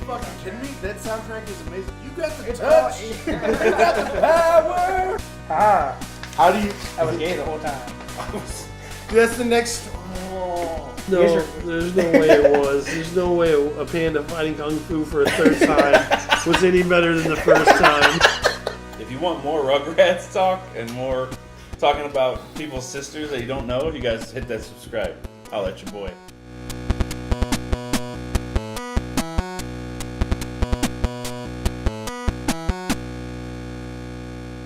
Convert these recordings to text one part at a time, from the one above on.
fucking kidding me? That soundtrack is amazing. You got the touch. You got the power. How do you? I was gay the whole time. That's the next. Oh. No, there's no way it was. There's no way a panda fighting kung fu for a third time was any better than the first time. If you want more Rugrats talk and more talking about people's sisters that you don't know, you guys hit that subscribe. I'll let your boy.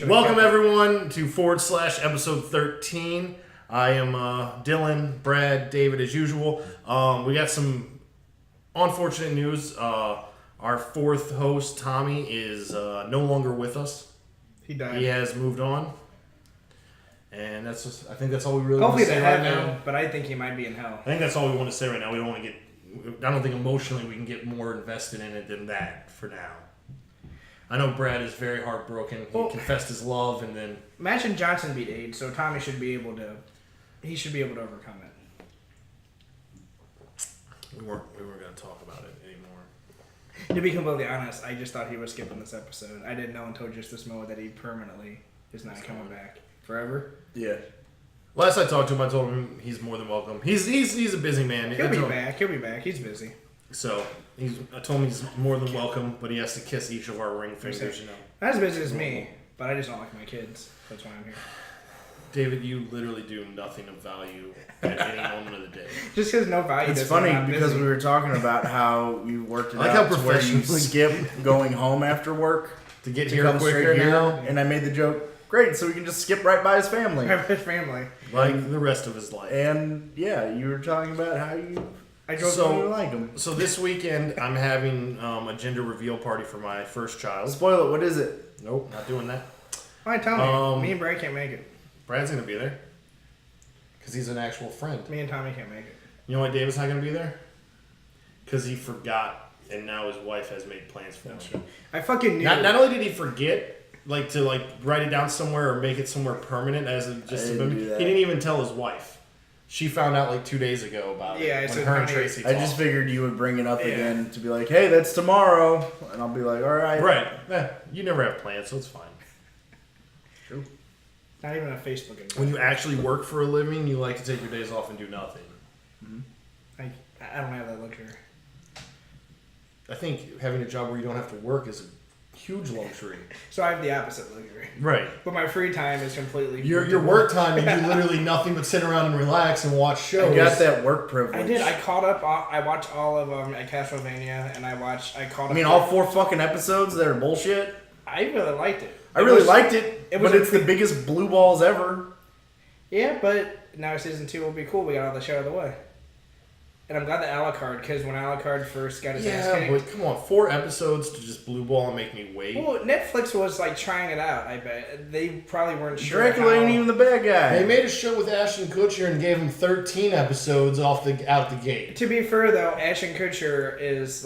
Welcome everyone to / episode 13. I am Dylan, Brad, David as usual. We got some unfortunate news. Our fourth host, Tommy, is no longer with us. He died. He has moved on. And that's just, I think that's all we really want to say right now. But I think he might be in hell. I think that's all we want to say right now. We don't want to get, I don't think emotionally we can get more invested in it than that for now. I know Brad is very heartbroken. He confessed his love and then... Imagine Johnson beat AIDS, so Tommy should be able to... He should be able to overcome it. We weren't going to talk about it anymore. To be completely honest, I just thought he was skipping this episode. I didn't know until just this moment that he permanently is not coming back. Forever? Yeah. Last I talked to him, I told him he's more than welcome. He's a busy man. He'll be back. He'll be back. He's busy. So I told him he's more than welcome, but he has to kiss each of our ring fingers, you know. Not as busy as me, but I just don't like my kids. That's why I'm here. David, you literally do nothing of value at any moment of the day. Just because no value. It's funny because we were talking about how you worked it I like out how to where you professionally- skip going home after work To get to here come quicker straight here, now, and I made the joke. Great, so we can just skip right by his family. His family. like the rest of his life. And yeah, you were talking about how you I drove so like him. So this weekend, I'm having a gender reveal party for my first child. Spoil it. What is it? Nope, not doing that. Alright, tell me. Me and Brad can't make it. Brad's going to be there. Because he's an actual friend. Me and Tommy can't make it. You know why David's not going to be there? Because he forgot, and now his wife has made plans for him. I fucking knew. Not only did he forget, to write it down somewhere or make it somewhere permanent as just he didn't even tell his wife. She found out 2 days ago about it when her and Tracy I talked. just figured you would bring it up again to be like, hey, that's tomorrow. And I'll be like, all right. Right. You never have plans, so it's fine. True. Not even a Facebook account. When you actually work for a living, you like to take your days off and do nothing. Mm-hmm. I don't have that luxury. I think having a job where you don't have to work is a huge luxury. So I have the opposite luxury. Right. But my free time is completely... Your work time, you do literally nothing but sit around and relax and watch shows. I got that work privilege. I did. I caught up. I watched all of Castlevania, and I caught up... all 4 fucking episodes that are bullshit? I really liked it. I really liked it, but it's the biggest blue balls ever. Yeah, but now season 2 will be cool. We got all the show out of the way. And I'm glad that Alucard, because when Alucard first got his ass kicked... but come on, 4 episodes to just blue ball and make me wait. Well, Netflix was trying it out, I bet. They probably weren't sure Dracula ain't even the bad guy. They made a show with Ashton Kutcher and gave him 13 episodes out the gate. To be fair, though, Ashton Kutcher is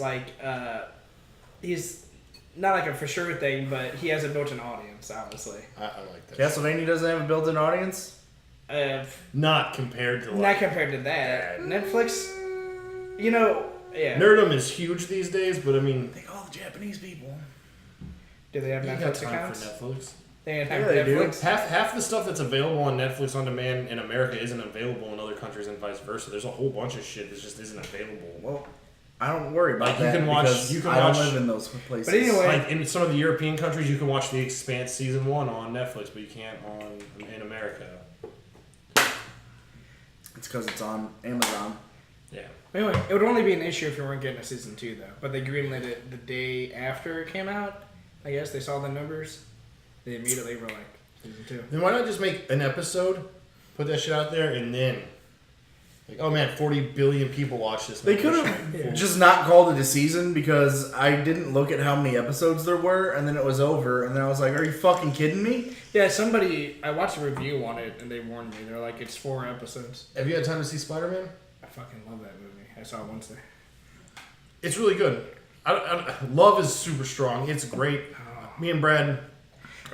he's not a for sure thing, but he has a built-in audience, honestly. I like that. Castlevania doesn't have a built-in audience? Not compared to Not compared to that. Netflix, yeah. Nerdum is huge these days, but I mean... Think all the Japanese people. Do they have You got Netflix time accounts? for Netflix. They have time Yeah, for they do. Netflix? Half the stuff that's available on Netflix on demand in America isn't available in other countries and vice versa. There's a whole bunch of shit that just isn't available. Well, I don't worry about that because I don't live in those places. But anyway, in some of the European countries, you can watch The Expanse season 1 on Netflix, but you can't in America. It's because it's on Amazon. Yeah. anyway, it would only be an issue if we weren't getting a season 2, though. But they greenlit it the day after it came out. I guess they saw the numbers. They immediately were like, season 2. Then why not just make an episode, put that shit out there, and then... oh man, 40 billion people watch this. They could have just not called it a season because I didn't look at how many episodes there were, and then it was over, and then I was like, are you fucking kidding me? Yeah, I watched a review on it, and they warned me. They're like, it's 4 episodes. Have you had time to see Spiderman? I fucking love that movie. I saw it Wednesday. It's really good. Love is super strong. It's great. Me and Brad,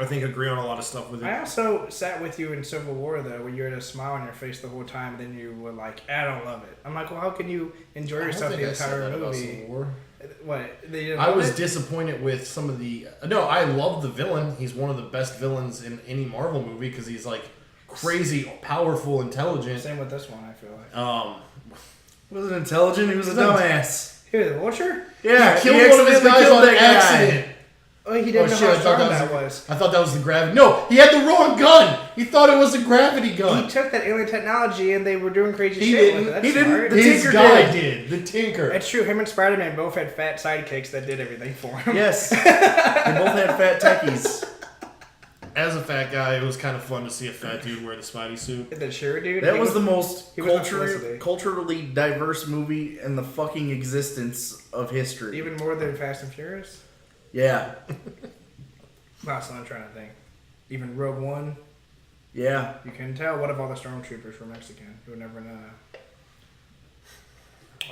I think, agree on a lot of stuff with it. I also sat with you in Civil War, though, where you had a smile on your face the whole time, and then you were like, I don't love it. I'm like, well, how can you enjoy yourself the entire movie? What? They didn't I love was it? disappointed with some of the. No, I love the villain. He's one of the best villains in any Marvel movie because he's like crazy, powerful, intelligent. Same with this one, I feel like. He wasn't intelligent. He was a dumbass. He was a vulture? Yeah, He killed one of his accidentally guys killed on that guy. accident. Oh, he didn't know shit, how I thought strong that that was was. I thought that was the gravity. No, he had the wrong gun. He thought it was a gravity He gun. took that alien technology and they were doing crazy He shit didn't. with it. That's He didn't. smart. The His Tinker guy did. did. The Tinker. It's true. Him and Spider-Man both had fat sidekicks that did everything for him. Yes, they both had fat techies. As a fat guy, it was kind of fun to see a fat dude wear the Spidey suit. The sure dude. That he was the most he was publicity. culturally diverse movie in the fucking existence of history. even more than Fast and Furious. Yeah, That's what I'm trying to think. Even Rogue One, yeah. you can tell. What if all the stormtroopers were Mexican? You would never know.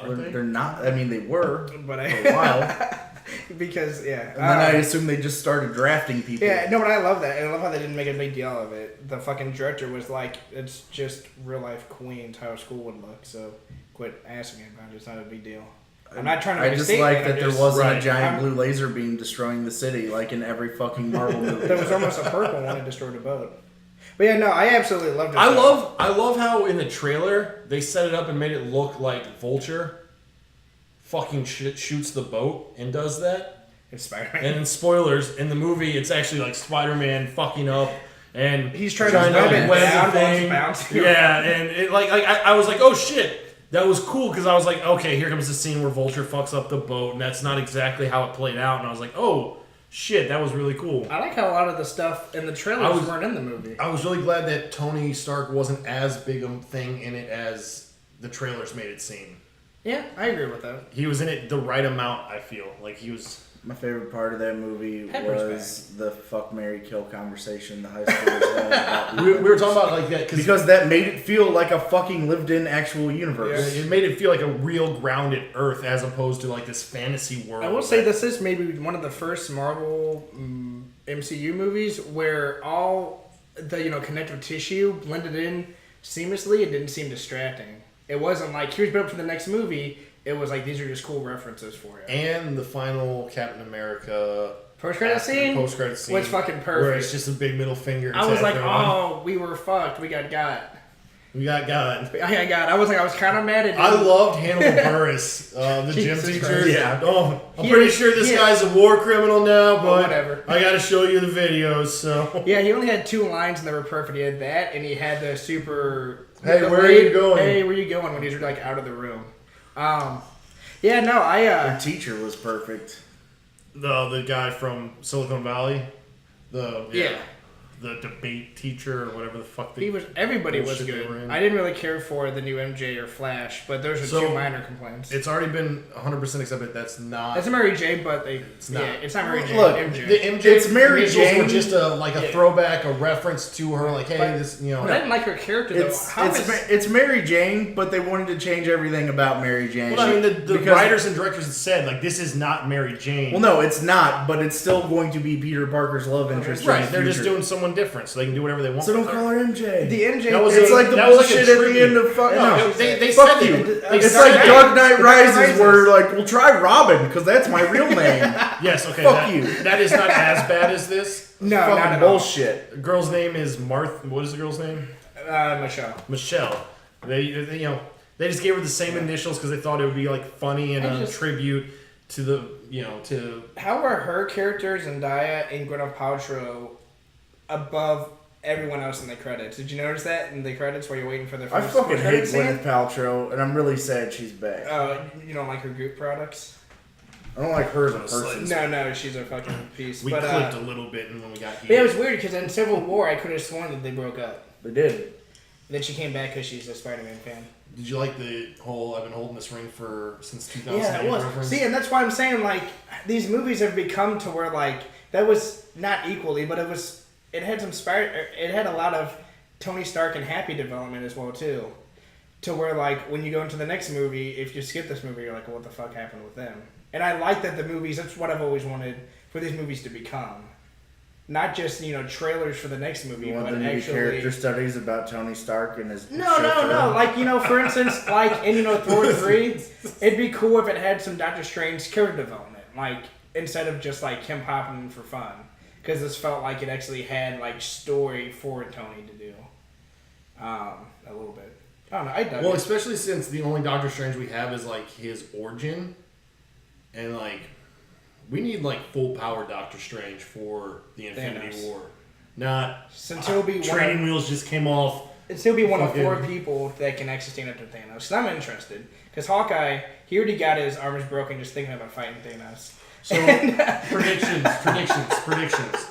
They're not. I mean, they were But for a while, because and then I assume they just started drafting people. yeah, no, but I love that. And I love how they didn't make a big deal of it. The fucking director was like, it's just real life Queens, how a school would look. So quit asking about it. It's not a big deal. I'm not trying to I make a just statement. like that I'm there just- wasn't right. a giant I'm- blue laser beam destroying the city like in every fucking Marvel movie. There was almost a purple one that destroyed a boat. But yeah, no, I absolutely loved it. I love how in the trailer they set it up and made it look like Vulture fucking shoots the boat and does that. It's Spider-Man. And in spoilers, in the movie, it's actually like Spider-Man fucking up and He's trying to web it web down the while it's thing. bouncing. Yeah, and it, I was like, oh shit. That was cool because I was like, okay, here comes the scene where Vulture fucks up the boat, and that's not exactly how it played out. And I was like, oh shit, that was really cool. I like how a lot of the stuff in the trailers weren't in the movie. I was really glad that Tony Stark wasn't as big a thing in it as the trailers made it seem. Yeah, I agree with that. He was in it the right amount, I feel. Like he was. My favorite part of that movie Pepper's was the fuck, marry, kill conversation the high schoolers had about We were talking about like that because that made it feel like a fucking lived-in actual universe. it made it feel like a real grounded Earth as opposed to like this fantasy world. I will say this is maybe one of the first Marvel MCU movies where all the connective tissue blended in seamlessly. It didn't seem distracting. It wasn't like here's built for the next movie. It was like these are just cool references for you. And the final Captain America Post-credit scene was fucking perfect. where it's just a big middle finger. I was to like, everyone. oh, we were fucked. We got. We got God. I got. I was kind of mad at. I loved Hannibal Buress, the gym Jesus teacher. Christ. Yeah. Oh, I'm He pretty had- sure this he had- guy's a war criminal now, but whatever. I got to show you the videos. So Yeah, he only had 2 lines and they were perfect. He had that, and he had the super. Hey, the where are you going? Hey, where you going? When he's like out of the room. Yeah, no, Their teacher was perfect. the guy from Silicon Valley, Yeah. the debate teacher or whatever the fuck. Everybody was bullshit they good. were in. I didn't really care for the new MJ or Flash, but those are So, 2 minor complaints. It's already been 100% accepted. That's not. It's Mary J, but It's not. it's not Mary J. Look, MJ. The MJ It's Mary initials Jane. were just a throwback, a reference to her. Like, hey, But- this I didn't like her character though. It's Mary Jane, but they wanted to change everything about Mary Jane. Well, I mean, the Because- writers and directors had said like this is not Mary Jane. Well, no, it's not, but it's still going to be Peter Parker's love interest. in right? the They're just future. doing someone different, so they can do whatever they want. So don't with call her MJ. the MJ. That was thing- It's like the That was like a bullshit at the tribute. end of fuck. No, No, they fuck said you. it. It's said like it. Dark Knight Rises, Rises. where like we'll try Robin because that's my real name. Yes, okay. Fuck that, you. That is not as bad as this. No, not Fucking at all. bullshit. The girl's name is Martha. What is the girl's name? Michelle. Michelle. They they just gave her the same initials because they thought it would be like funny and I a just- tribute to the to. How are her characters Zendaya and Gwyneth Paltrow above everyone else in the credits? Did you notice that in the credits while you're waiting for the I first fucking hate post-credit scene? Gwyneth Paltrow, and I'm really sad she's back. You don't like her goop products? I don't like her as a Those person. No, she's a fucking piece. We but, clipped a little bit, and when we got but yeah, it here, was weird because in Civil War, I could have sworn that they broke up. They did. Then she came back because she's a Spider-Man fan. did you like the whole "I've been holding this ring for since 2008" Yeah, it was. reference? See, and that's why I'm saying like these movies have become to where like that was not equally, but it had some it had a lot of Tony Stark and Happy development as well too. To where like when you go into the next movie, if you skip this movie, you're like, well, what the fuck happened with them? And I like that the movies. That's what I've always wanted for these movies to become. not just trailers for the next movie, You want but them to be actually character studies about Tony Stark and his No. chauffeur? Like, for instance, like in Thor 3, it'd be cool if it had some Doctor Strange character development, like instead of just like him popping in for fun, because this felt like it actually had like story for Tony to do, a little bit. I don't know. I dug Well, it. especially since the only Doctor Strange we have is like his origin, and like we need like full power Doctor Strange for the Infinity Thanos. War, not Since he'll be training wheels just came off. He'll be one of Fucking- 4 people that can actually stand up to Thanos. So I'm interested because Hawkeye, he already got his arms broken just thinking about fighting Thanos. So predictions.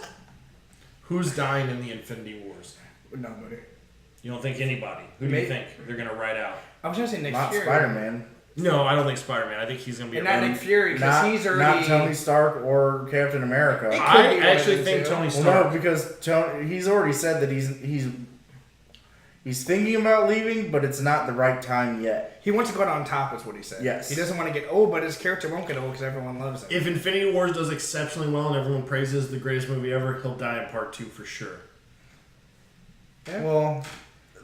Who's dying in the Infinity Wars? Nobody. You don't think anybody? Who do Me? you think they're gonna write out? I was gonna say Nick Not Fury. Spider-Man. No, I don't think Spider-Man. I think he's gonna be. And not around. Nick Fury because Not, he's already. not Tony Stark or Captain America. It could be I one actually of the think two. Tony Well, Stark. no, because he's already said that he's thinking about leaving, but it's not the right time yet. He wants to go out on top, is what he said. Yes. He doesn't want to get old, but his character won't get old because everyone loves him. If Infinity Wars does exceptionally well and everyone praises the greatest movie ever, he'll die in part 2 for sure. Yeah. Well,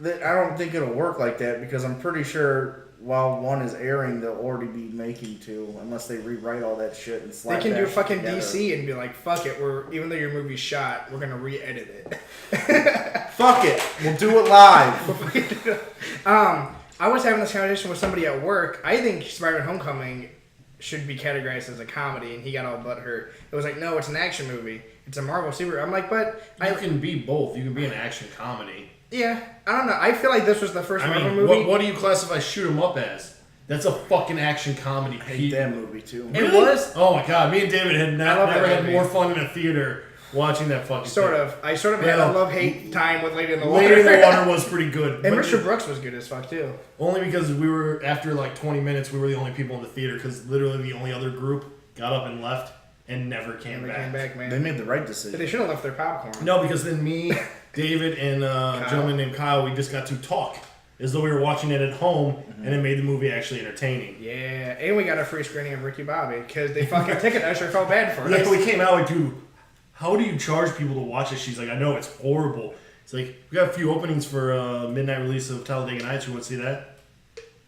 I don't think it'll work like that because I'm pretty sure while 1 is airing, they'll already be making 2, unless they rewrite all that shit and They slap can that do shit fucking together. DC and be like, fuck it, even though your movie's shot, we're gonna re-edit it. Fuck it, we'll do it live. I was having this conversation with somebody at work. I think Spider-Man Homecoming should be categorized as a comedy, and he got all butthurt. It was like, no, it's an action movie. It's a Marvel superhero. I'm like, but You can be both. You can be an action comedy. yeah, I don't know. I feel like this was the first I Marvel mean, movie. what do you classify Shoot 'Em Up as? That's a fucking action comedy. I hate that movie too. It was Oh my god, me and David had I love never that had movie. more fun in a theater watching that fucking sort thing. of. I sort of had Yeah. a love-hate time with Lady in the Water. Lady in the Water was pretty good. And but Mr. Brooks was good as fuck too. only because we were, after like 20 minutes, we were the only people in the theater because literally the only other group got up and left and never came And they back. came back, man. They made the right But decision. they should have left their popcorn. No, because then me, David, and a gentleman named Kyle, we just got to talk as though we were watching it at home, and it made the movie actually entertaining. Yeah, and we got a free screening of Ricky Bobby because they fucking ticket usher felt bad for us. Like, we came out like, dude, how do you charge people to watch this? She's like, I know, it's horrible. It's like, we got a few openings for midnight release of Talladega Nights. You want to see that?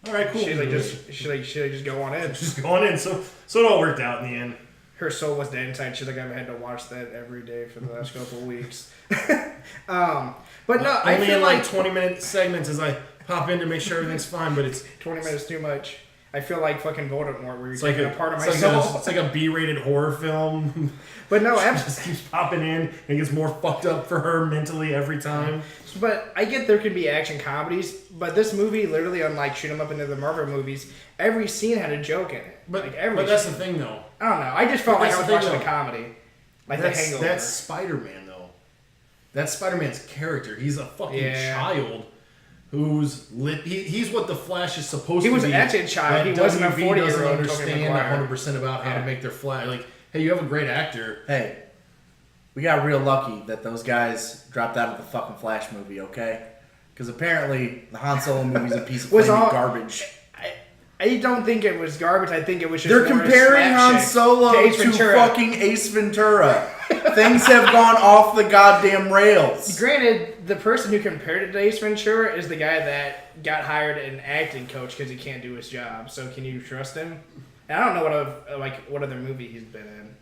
All right, cool. She's like just go on in. just going in. So it all worked out in the end. Her soul was dead inside. She's like, I've had to watch that every day for the last couple of weeks. But no, I Only feel in like 20-minute segments as I pop in to make sure everything's fine, but it's 20 minutes too much. I feel like fucking Voldemort, where you're like taking a part of my it's soul. it's like a B-rated horror film. But no, Just keeps popping in and gets more fucked up for her mentally every time. But I get there can be action comedies, but this movie, literally, unlike Shoot 'Em Up into the Marvel movies, every scene had a joke in it. But, like every but that's the scene. thing, though. I don't know. I just felt But like I that's was the thing, watching a comedy, like The That's Hangover. that's Spider-Man, though. That's Spider-Man's character. He's a fucking Yeah. child who's lit. He's what the Flash is supposed He to was be. actually a child. but He wasn't a WB 40-year-old doesn't Tobey understand Maguire. 100% about how to Yeah. make their Flash. Like, hey, you have a great actor. Hey, we got real lucky that those guys dropped out of the fucking Flash movie, okay? Because apparently the Han Solo movie's a piece of Was flaming all- garbage. I don't think it was garbage. I think it was just They're more comparing Han slapstick Solo Ace to Ventura. fucking Ace Ventura. Things have gone off the goddamn rails. Granted, the person who compared it to Ace Ventura is the guy that got hired an acting coach because he can't do his job. So can you trust him? And I don't know what other movie he's been in.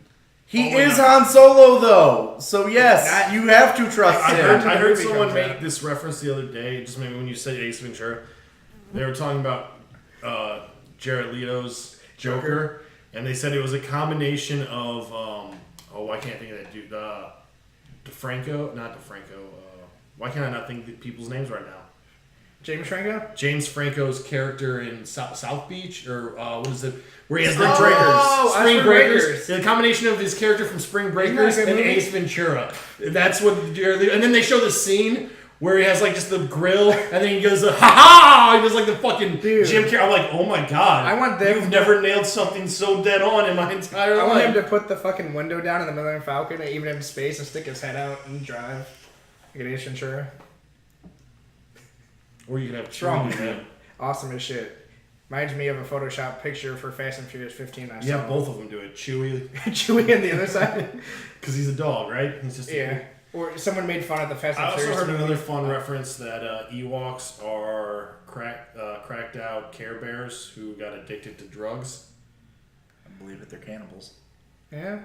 He Oh, is no. Han Solo, though. So yes, Not- you have to trust I him. heard, the I heard movie someone comes make out. this reference the other day, just maybe when you said Ace Ventura. They were talking about Jared Leto's Joker, and they said it was a combination of, I can't think of that dude. DeFranco? Not DeFranco. Why can't I not think of people's names right now? James Franco? James Franco's character in South Beach, or what is it? Where he has the Oh, Spring Spring Breakers. Breakers. The combination of his character from Spring Breakers Isn't that a and good movie? Ace Ventura. That's what Jared Leto. And then they show the scene where he has like just the grill, and then he goes, ha ha! He does like the fucking Dude. Jim Carrey. I'm like, oh my god! I want them- You've never nailed something so dead on in my entire I want him life. to put the fucking window down in the Millennium Falcon, and even in space, and stick his head out and drive. Like an Ace Ventura. Or you can have What's wrong with Chewie, him? Awesome as shit. Reminds me of a Photoshop picture for Fast and Furious 15. I Yeah, saw. both of them do it. Chewie, Chewie on the other side. because he's a dog, right? He's just Yeah. Or someone made fun of the Fast and I also Furious. heard movie. another fun reference that Ewoks are cracked out Care Bears who got addicted to drugs. I believe it. They're cannibals. Yeah.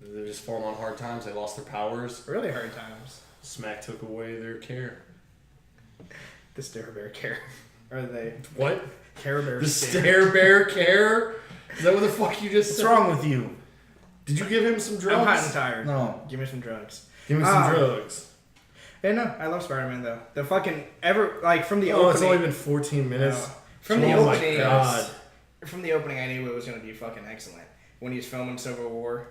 They're just falling on hard times. They lost their powers. Really hard times. Smack took away their care. The Stare Bear care. Or the What? Care Bear The stare. Stare Bear care? Is that what the fuck you just What's said? wrong with you? Did you give him some drugs? I'm hot and tired. No. Give me some drugs. Give me some drugs. Yeah, no, I love Spider-Man though. The fucking from the Oh, opening. it's only been 14 minutes. No. From the Oh my opening. God. From the opening, I knew it was gonna be fucking excellent. When he's filming Civil War,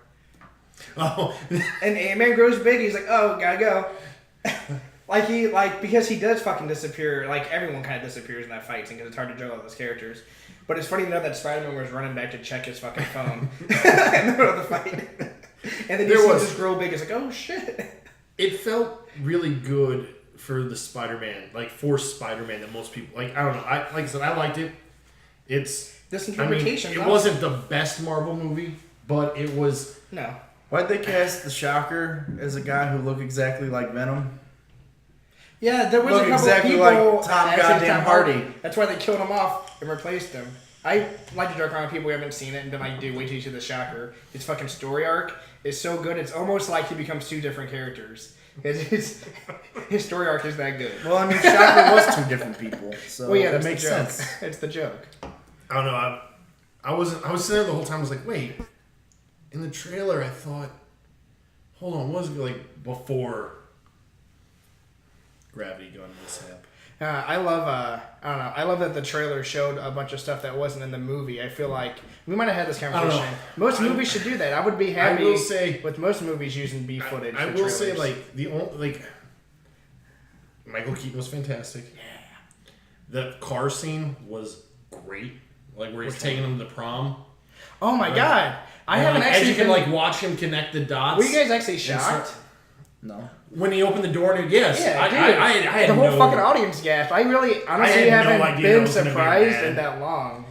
Oh, and Ant-Man grows big, he's like, "Oh, gotta go." Because he does fucking disappear. Like everyone kind of disappears in that fight scene because it's hard to juggle all those characters. But it's funny to know that Spider-Man was running back to check his fucking phone in the middle of the fight, and then he sees this grow big. He's like, "Oh shit." it felt really good for the Spider-Man, for Spider-Man that most people like. I don't know. Like I said, I liked it. It's This I mean, interpretation. it wasn't the best Marvel movie, but it was. No. Why'd they cast the Shocker as a guy who looked exactly like Venom? Yeah, there was Look a couple exactly people. like Tom actually, goddamn Hardy. That's why they killed him off and replaced him. I like to joke around with people who haven't seen it and been like, dude, wait till you see the Shocker. His fucking story arc is so good. It's almost like he becomes two different characters. His story arc is that good. Well, I mean, Shocker was two different people, so Well, yeah, that that's makes the joke. sense. It's the joke. I don't know. I was sitting there the whole time. I was like, wait. In the trailer, I thought, hold on, what was it like before Gravity Gun mishap? I love I don't know. I love that the trailer showed a bunch of stuff that wasn't in the movie. I feel like we might have had this conversation. know. Most movies should do that. I would be happy will say- with most movies using B footage. I for will say, trailers. the only Michael Keaton was fantastic. Yeah. The car scene was great. Where he's taking him to prom. Oh my god! I And, haven't as actually you can been- watch him connect the dots. Were you guys actually shocked? No. When he opened the door, and yes, Yeah, I dude. had the whole no, fucking audience gasped. I really, honestly, had no haven't idea that been was gonna be surprised bad. in that long.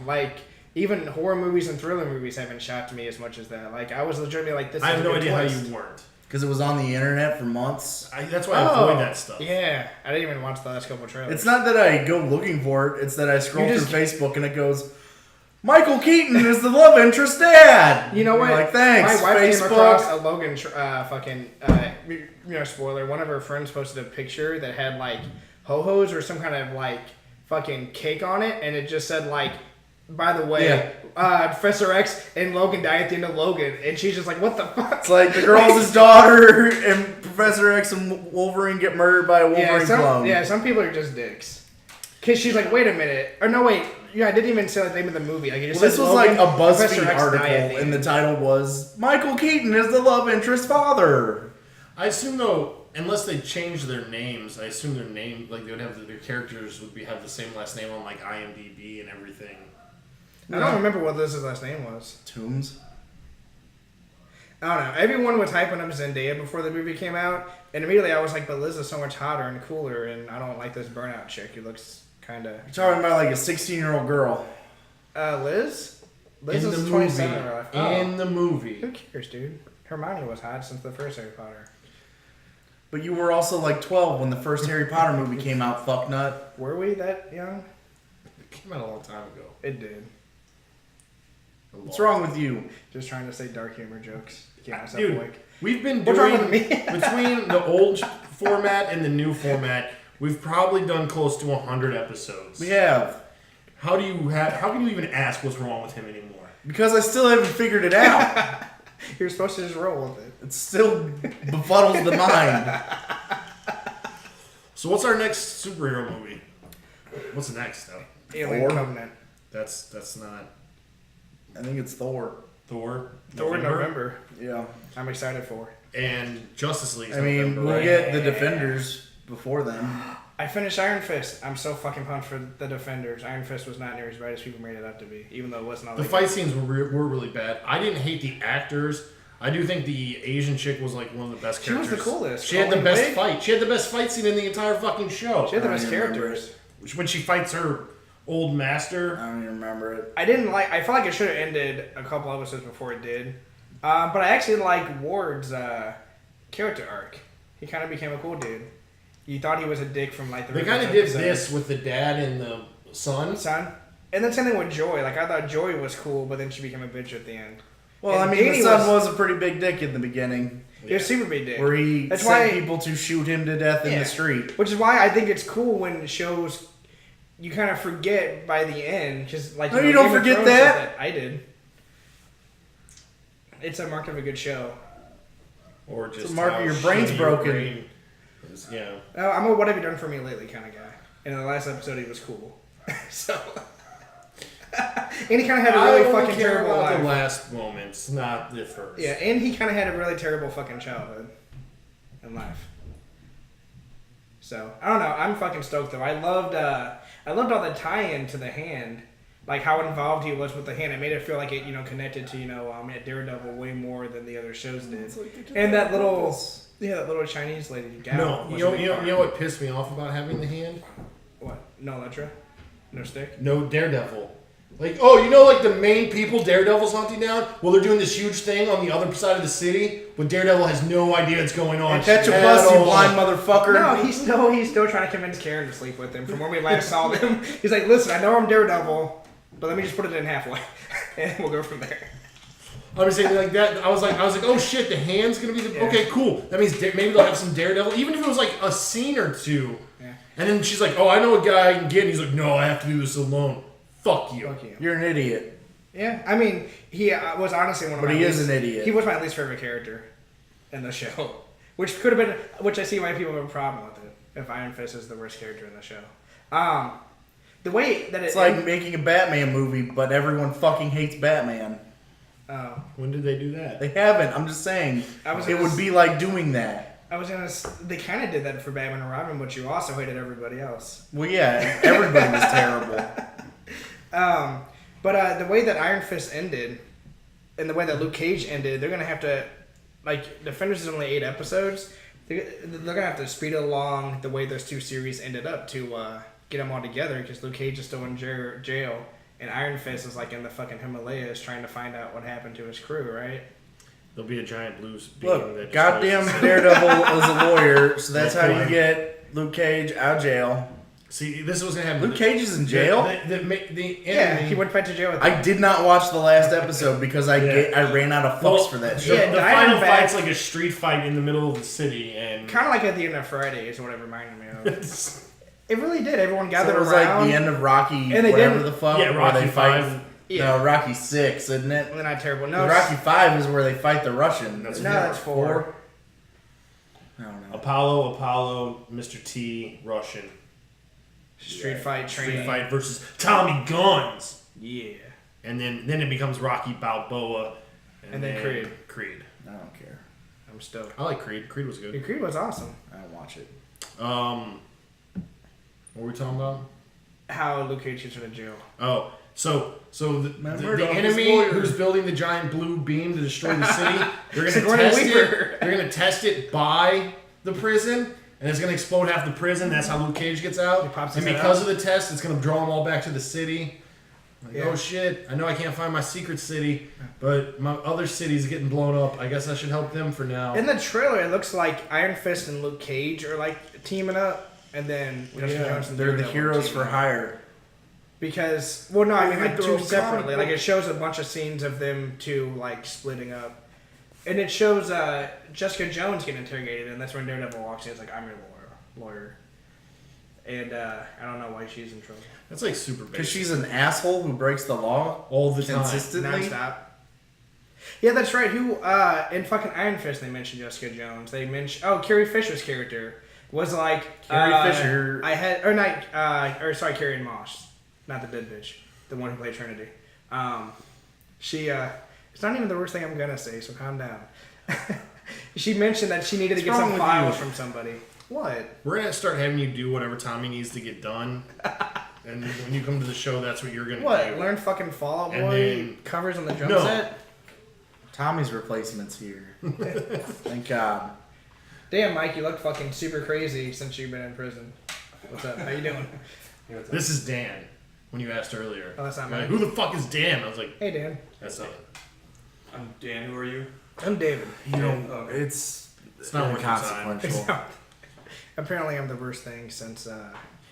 Even horror movies and thriller movies haven't shocked me as much as that. I was legitimately like, this. I is have a no good idea twist. how you weren't. Because it was on the internet for months. That's why I avoid that stuff. Yeah, I didn't even watch the last couple trailers. It's not that I go looking for it, it's that I scroll You through just- Facebook and it goes, Michael Keaton is the love interest dad! You know what? You're like, thanks, My wife came Facebook. across a Logan spoiler. One of her friends posted a picture that had ho-hos or some kind of fucking cake on it, and it just said by the way, Professor X and Logan die at the end of Logan, and she's just like, what the fuck? It's like the girl's his daughter, and Professor X and Wolverine get murdered by a Wolverine clone. Some people are just dicks. Cause she's like, wait a minute, or no, wait, yeah, I didn't even say the name of the movie. It just Well, this said was Logan, like a Professor BuzzFeed X article, die at the and the end. title was, Michael Keaton is the love interest father. I assume though, unless they change their names, I assume their name they would have their characters have the same last name on IMDb and everything. I don't remember what his last name was. Tombs. I don't know. Everyone was hyping up Zendaya before the movie came out, and immediately I was like, but Liz is so much hotter and cooler, and I don't like this burnout chick who looks kind of... You're talking about a 16-year-old girl. Liz? Liz In is the 27 movie. in real life. In the movie. Who cares, dude? Hermione was hot since the first Harry Potter. But you were also 12 when the first Harry Potter movie came out, fucknut. Were we that young? It came out a long time ago. It did. What's wrong with you? Just trying to say dark humor jokes. Keep myself Dude, awake. we've been What's wrong doing with me? between the old format and the new format. We've probably done close to 100 episodes. We have. How can you even ask what's wrong with him anymore? Because I still haven't figured it out. You're supposed to just roll with it. It still befuddles the mind. So what's our next superhero movie? What's next though? Alien Thor? Covenant. That's not I think it's Thor. Thor. Thor in November. Yeah. I'm excited for. And Justice League. I mean, we'll get the Defenders before then. I finished Iron Fist. I'm so fucking pumped for the Defenders. Iron Fist was not near as bad as people made it out to be, even though it wasn't all The that fight scenes were really bad. I didn't hate the actors. I do think the Asian chick was one of the best She was characters. the coolest. She had the Colleen best Wig? fight. She had the best fight scene in the entire fucking show. She had the I best don't remember characters. When she fights her old I master. don't even remember it. I felt like it should have ended a couple episodes before it did. But I actually like Ward's character arc. He kind of became a cool dude. You thought he was a dick from like the They kind of did this with the dad and the son. And then same thing with Joy. Like I thought Joy was cool, but then she became a bitch at the end. Well, And I mean, Danny the son was a pretty big dick in the beginning, He was super big dick. where he That's sent why- people to shoot him to death in Yeah. the street. Which is why I think it's cool when shows you kind of forget by the end, because like No, you don't Game of forget Thrones does that. I did. It's a mark of a good show. Or just It's a mark how of your brain's shitty broken. brain is, yeah. I'm a what have you done for me lately kind of guy. And in the last episode, he was cool. So, and he kind of had a I really only fucking care terrible about life. the last moments, not the first. Yeah, and he kind of had a really terrible fucking childhood and life. So I don't know. I'm fucking stoked though. I loved all the tie-in to the hand, like how involved he was with the hand. It made it feel like it, connected to Daredevil way more than the other shows did. And that little Chinese lady. Gal No, was you a big part. know what pissed me off about having the hand? What? No Electra? No stick? No Daredevil. Like, like the main people Daredevil's hunting down? Well, they're doing this huge thing on the other side of the city, but Daredevil has no idea what's going on. Catch a at bus, you all. blind motherfucker. No, he's still trying to convince Karen to sleep with him. From when we last saw them, he's like, "Listen, I know I'm Daredevil, but let me just put it in halfway, and we'll go from there." I'm just saying like that. I was like, oh shit, the hand's gonna be the Yeah. okay, cool. That means maybe they'll have some Daredevil, even if it was like a scene or two. Yeah. And then she's like, oh, I know a guy I can get. And he's like, no, I have to do this alone. Fuck you. Fuck you. You're an idiot. Yeah, I mean, he was honestly one of But my he is least- an idiot. He was my least favorite character in the show, which could have been, which I see why people have a problem with it. If Iron Fist is the worst character in the show, the way that It's like making a Batman movie, but everyone fucking hates Batman. When did they do that? They haven't. I'm just saying. It would be like doing that. They kind of did that for Batman and Robin, but you also hated everybody else. Well, yeah, everybody was terrible. But the way that Iron Fist ended, and the way that Luke Cage ended, they're gonna have to, like, Defenders is only 8 episodes. They're gonna have to speed it along the way those two series ended up to get them all together, because Luke Cage is still in jail, and Iron Fist is like in the fucking Himalayas trying to find out what happened to his crew, right? There'll be a giant blue beam that Look, destroys goddamn the city. Daredevil is a lawyer, so that's how you Fine. get Luke Cage out of jail. See, this was gonna happen. Luke Cage is in jail? The Yeah, enemy, he went back to jail with I did not watch the last episode because I ran out of fucks for that The, shit. Yeah, the Diamondback- final fight's like a street fight in the middle of the city, and kind of like at the end of Friday is what it reminded me of. It really did. Everyone So gathered it was around. like the end of Rocky, And they whatever didn't- the fuck. Yeah, where Rocky they fight. 5. Yeah. No, Rocky 6, isn't it? Well, they're not terrible. 'Cause No, Rocky 5 is where they fight the Russian. That's isn't no, it? that's 4. I don't know. Apollo, Mr. T, Russian. Street fight training. Street fight versus Tommy Guns. Yeah. And then it becomes Rocky Balboa. And then Creed. Creed. I don't care. I'm stoked. I like Creed. Creed was good. Creed was awesome. I don't watch it. What were we talking about? How Luke Cage gets out of jail. Oh, so the Remember, enemy lawyer. who's building the giant blue beam to destroy the city, they're gonna Sigourney test Weaver. it. They're gonna test it by the prison, and it's gonna explode half the prison. That's how Luke Cage gets out. He pops And his head because out. of the test, it's gonna draw them all back to the city. Like, Yeah. oh shit! I know I can't find my secret city, but my other city's getting blown up. I guess I should help them for now. In the trailer, it looks like Iron Fist and Luke Cage are like teaming up, and then Jessica Jones and They're the Daredevil heroes teaming for up. hire. Because, well, no, I mean like They're two all separately. comic Like it book. shows a bunch of scenes of them two like splitting up, and it shows Jessica Jones getting interrogated, and that's when Daredevil walks in. It's like, I'm your lawyer, and I don't know why she's in trouble. That's like super Because basic. she's an asshole who breaks the law all the time. consistently. Nonstop. Yeah, that's right. Who in fucking Iron Fist they mentioned Jessica Jones. They mentioned Carrie Fisher's character was like Carrie Fisher. Carrie Moss, not the dead bitch, the one who played Trinity. She it's not even the worst thing I'm gonna say, so calm down. She mentioned that she needed to What's get wrong some with files you? from somebody. What? We're gonna start having you do whatever Tommy needs to get done, and when you come to the show, that's what you're gonna What? do. Learn fucking Fall Out And Boy then- covers on the drum No. set? Tommy's replacement's here. Thank God. Damn, Mike, you look fucking super crazy since you've been in prison. What's up? How you doing? This is Dan. when you asked earlier. Oh, that's not You're like, mine. who the fuck is Dan? I was like, Hey, Dan. that's not. I'm Dan. Who are you? I'm David. You know, Okay. it's not worth your time. inconsequential. Apparently, I'm the worst thing since.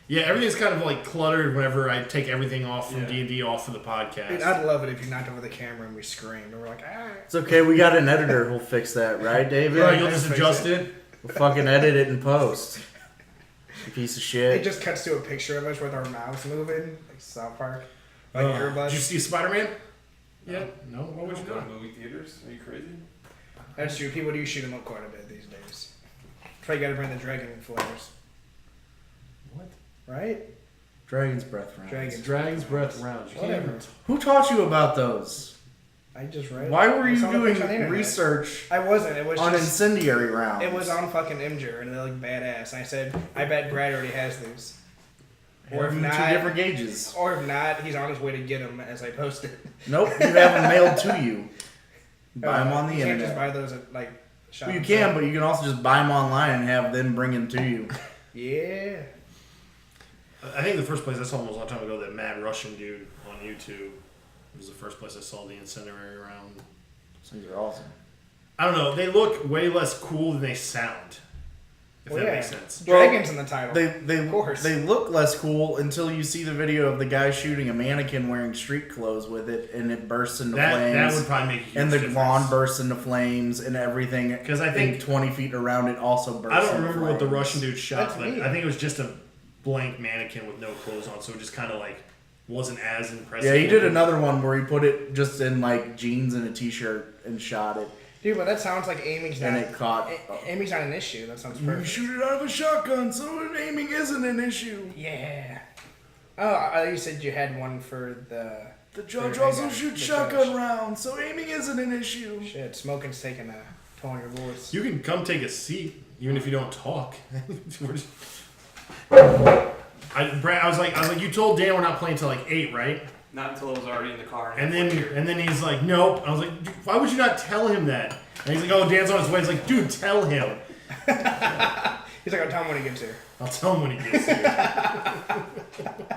Yeah, everything's kind of like cluttered whenever I take everything off from Yeah. D&D off for the podcast. Dude, I'd love it if you knocked over the camera and we screamed and we're like, ah. It's okay. We got an editor who'll fix that, right, David? Right, you'll I just fix adjust it. it. We'll fucking edit it in post. You piece of It shit. just cuts to a picture of us with our mouths moving, like South Park. Like Did earbuds. you see Spider-Man? Yeah. No. What would you Go to do? movie theaters? Are you crazy? That's true. People do shoot them up quite a bit these days. That's why you gotta bring the dragon flares. What? Right? Dragon's breath rounds. Dragon's breath rounds. You can't Whatever. even- Who taught you about those? I just read. Why were I you saw the doing picture on the internet. research I wasn't. It was on just. incendiary rounds? It was on fucking Imgur and they look badass. And I said, I bet Brad already has these. Or if Two not, different gauges. or if not, he's on his way to get them as I posted. Nope, you have them mailed to you. Buy them on the you can't just internet. buy those at like. Shop Well, you and can, sell. but you can also just buy them online and have them bring them to you. Yeah. I think the first place I saw him was a long time ago. That Mad Russian dude on YouTube was the first place I saw the incendiary round. These are awesome. I don't know. They look way less cool than they sound. If Well, that yeah. makes sense. Dragons in the title. Of course. They look less cool until you see the video of the guy shooting a mannequin wearing street clothes with it, and it bursts into That flames. would probably make a huge and the difference. lawn bursts into flames, and everything. 'Cause I think- 20 feet around it also bursts. I don't into remember what the flames. Russian dude shot. That's But neat. I think it was just a blank mannequin with no clothes on, so it just kind of like wasn't as impressive. Yeah, he did another one where he put it just in like jeans and a t-shirt and shot it, Dude, but that sounds like aiming's not. and it caught. Aiming's not an issue. That sounds You perfect. shoot it out of a shotgun, so aiming isn't an issue. Yeah. Oh, you said you had one for the. The judge Fair also enough. shoots The shotgun judge. rounds, so aiming isn't an issue. Shit, smoking's taking a toll on your voice. You can come take a seat, even if you don't talk. Brad, I was like, you told Dan we're not playing till like 8, right? Not until I was already in the car. And then he's like, nope. I was like, "Dude, why would you not tell him that? And he's like, oh, Dan's on his way. He's like, dude, tell him. He's like, I'll tell him when he gets here. I'll tell him when he gets here.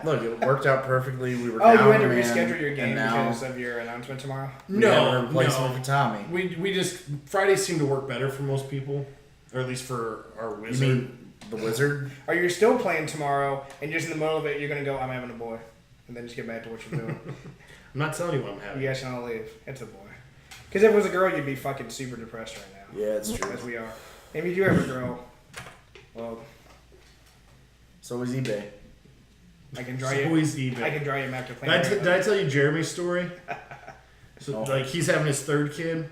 Look, it worked out perfectly. We were Oh, down you had to man, reschedule your game and now because of your announcement tomorrow? we have a No, replacement for Tommy. We just Fridays seem to work better for most people, or at least for our You wizard. mean the wizard? Or you're still playing tomorrow and just in the middle of it, you're going to go, I'm having a boy. And then just get back to what you're doing. I'm not telling you what I'm having. You guys can all leave. It's a boy. Because if it was a girl, you'd be fucking super depressed right now. Yeah, it's true. As we are. Maybe if you have a girl, well, So is eBay. I can draw It's you. always eBay. I can draw you back to Did playing. did I tell you Jeremy's story? So Oh. like he's having his third kid,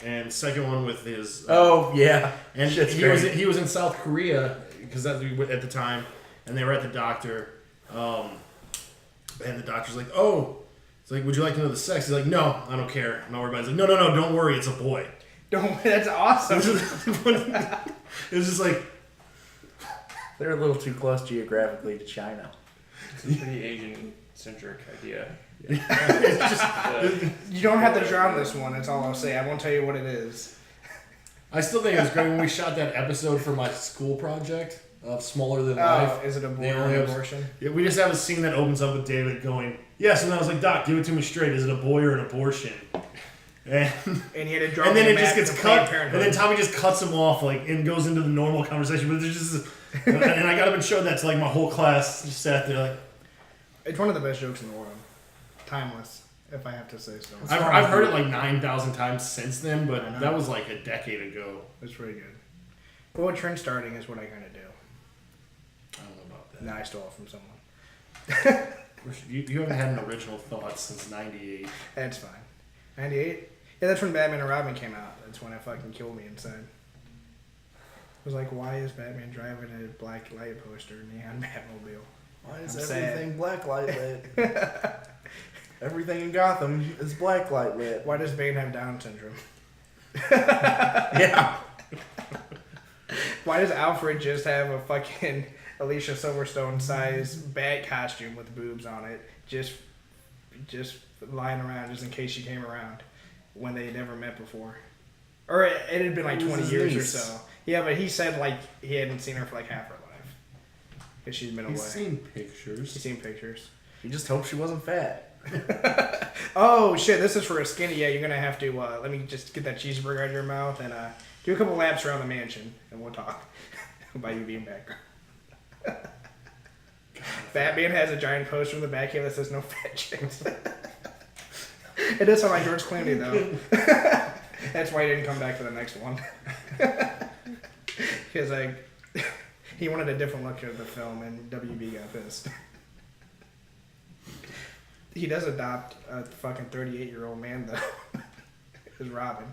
and second one with his. Oh yeah, and shit's he was in South Korea because that's at the time, and they were at the doctor, and the doctor's like, oh, it's like, would you like to know the sex? He's like, no, I don't care. I'm not worried about it. He's like, no, don't worry, it's a boy. Don't. That's awesome. It was just like, They're a little too close geographically to China. It's a pretty Asian-centric idea. it's just. You don't have to drown this one. That's all I'll say. I won't tell you what it is. I still think it was great when we shot that episode for my school project of Smaller Than Life. Oh, is it a boy They or only an have- abortion? Yeah, we just have a scene that opens up with David going, yes, and I was like, Doc, give it to me straight. Is it a boy or an abortion? And, And he had to draw and then me a it just map gets to Planned cut, and Parenthood. then Tommy just cuts him off, like, and goes into the normal conversation. But there's just, and I got up and showed that to like my whole class. Just sat there like, It's one of the best jokes in the world. Timeless, if I have to say so. I've heard it like 9,000 times since then, but I know. that was like a decade ago. It's pretty good. But trend starting is what I kind of do. I don't know about that. Nah, I stole it from someone. You haven't had an original thought since '98. That's fine. 98? Yeah, that's when Batman and Robin came out. That's when it fucking killed me inside. It was like, why is Batman driving a black light poster neon Batmobile? Why is I'm sad. everything blacklight lit? Everything in Gotham is blacklight lit. Why does Bane have Down syndrome? Yeah. Why does Alfred just have a fucking Alicia Silverstone size bat costume with boobs on it, just lying around just in case she came around when they never met before? Or it had been like It was 20 his years niece. or so. Yeah, but he said like he hadn't seen her for like half her life because she's been away. He's seen pictures. He's seen pictures. He just hoped she wasn't fat. Oh shit! This is for a skinny. Yeah, you're gonna have to. Let me just get that cheeseburger out of your mouth and do a couple laps around the mansion, and we'll talk about you being back. Batman has a giant poster in the back here that says "No fat chicks." It does sound like George Clooney though. That's why he didn't come back for the next one. Because he wanted a different look at the film, and WB got pissed. He does adopt a fucking 38-year-old man though. As Robin.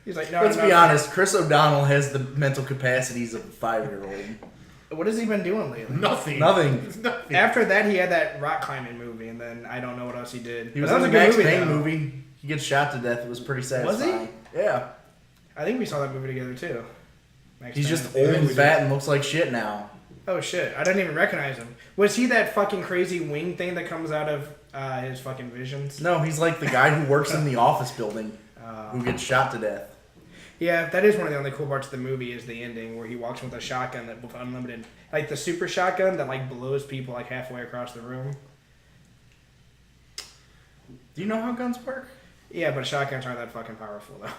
He's like, no. Let's be honest. Chris O'Donnell has the mental capacities of a 5-year-old. What has he been doing lately? Nothing. Nothing. After that, he had that rock climbing movie, and then I don't know what else he did. He was But in that the a Max good Payne though. movie. He gets shot to death. It was pretty satisfying. Was Yeah. I think we saw that movie together too. Max He's Payne. just old and fat and looks like shit now. Oh shit! I didn't even recognize him. Was he that fucking crazy wing thing that comes out of his fucking visions? No, he's like the guy who works in the office building who gets shot to death. Yeah, that is one of the only cool parts of the movie is the ending where he walks with a shotgun that with unlimited, like the super shotgun that like blows people like halfway across the room. Do you know how guns work? Yeah, but shotguns aren't that fucking powerful though.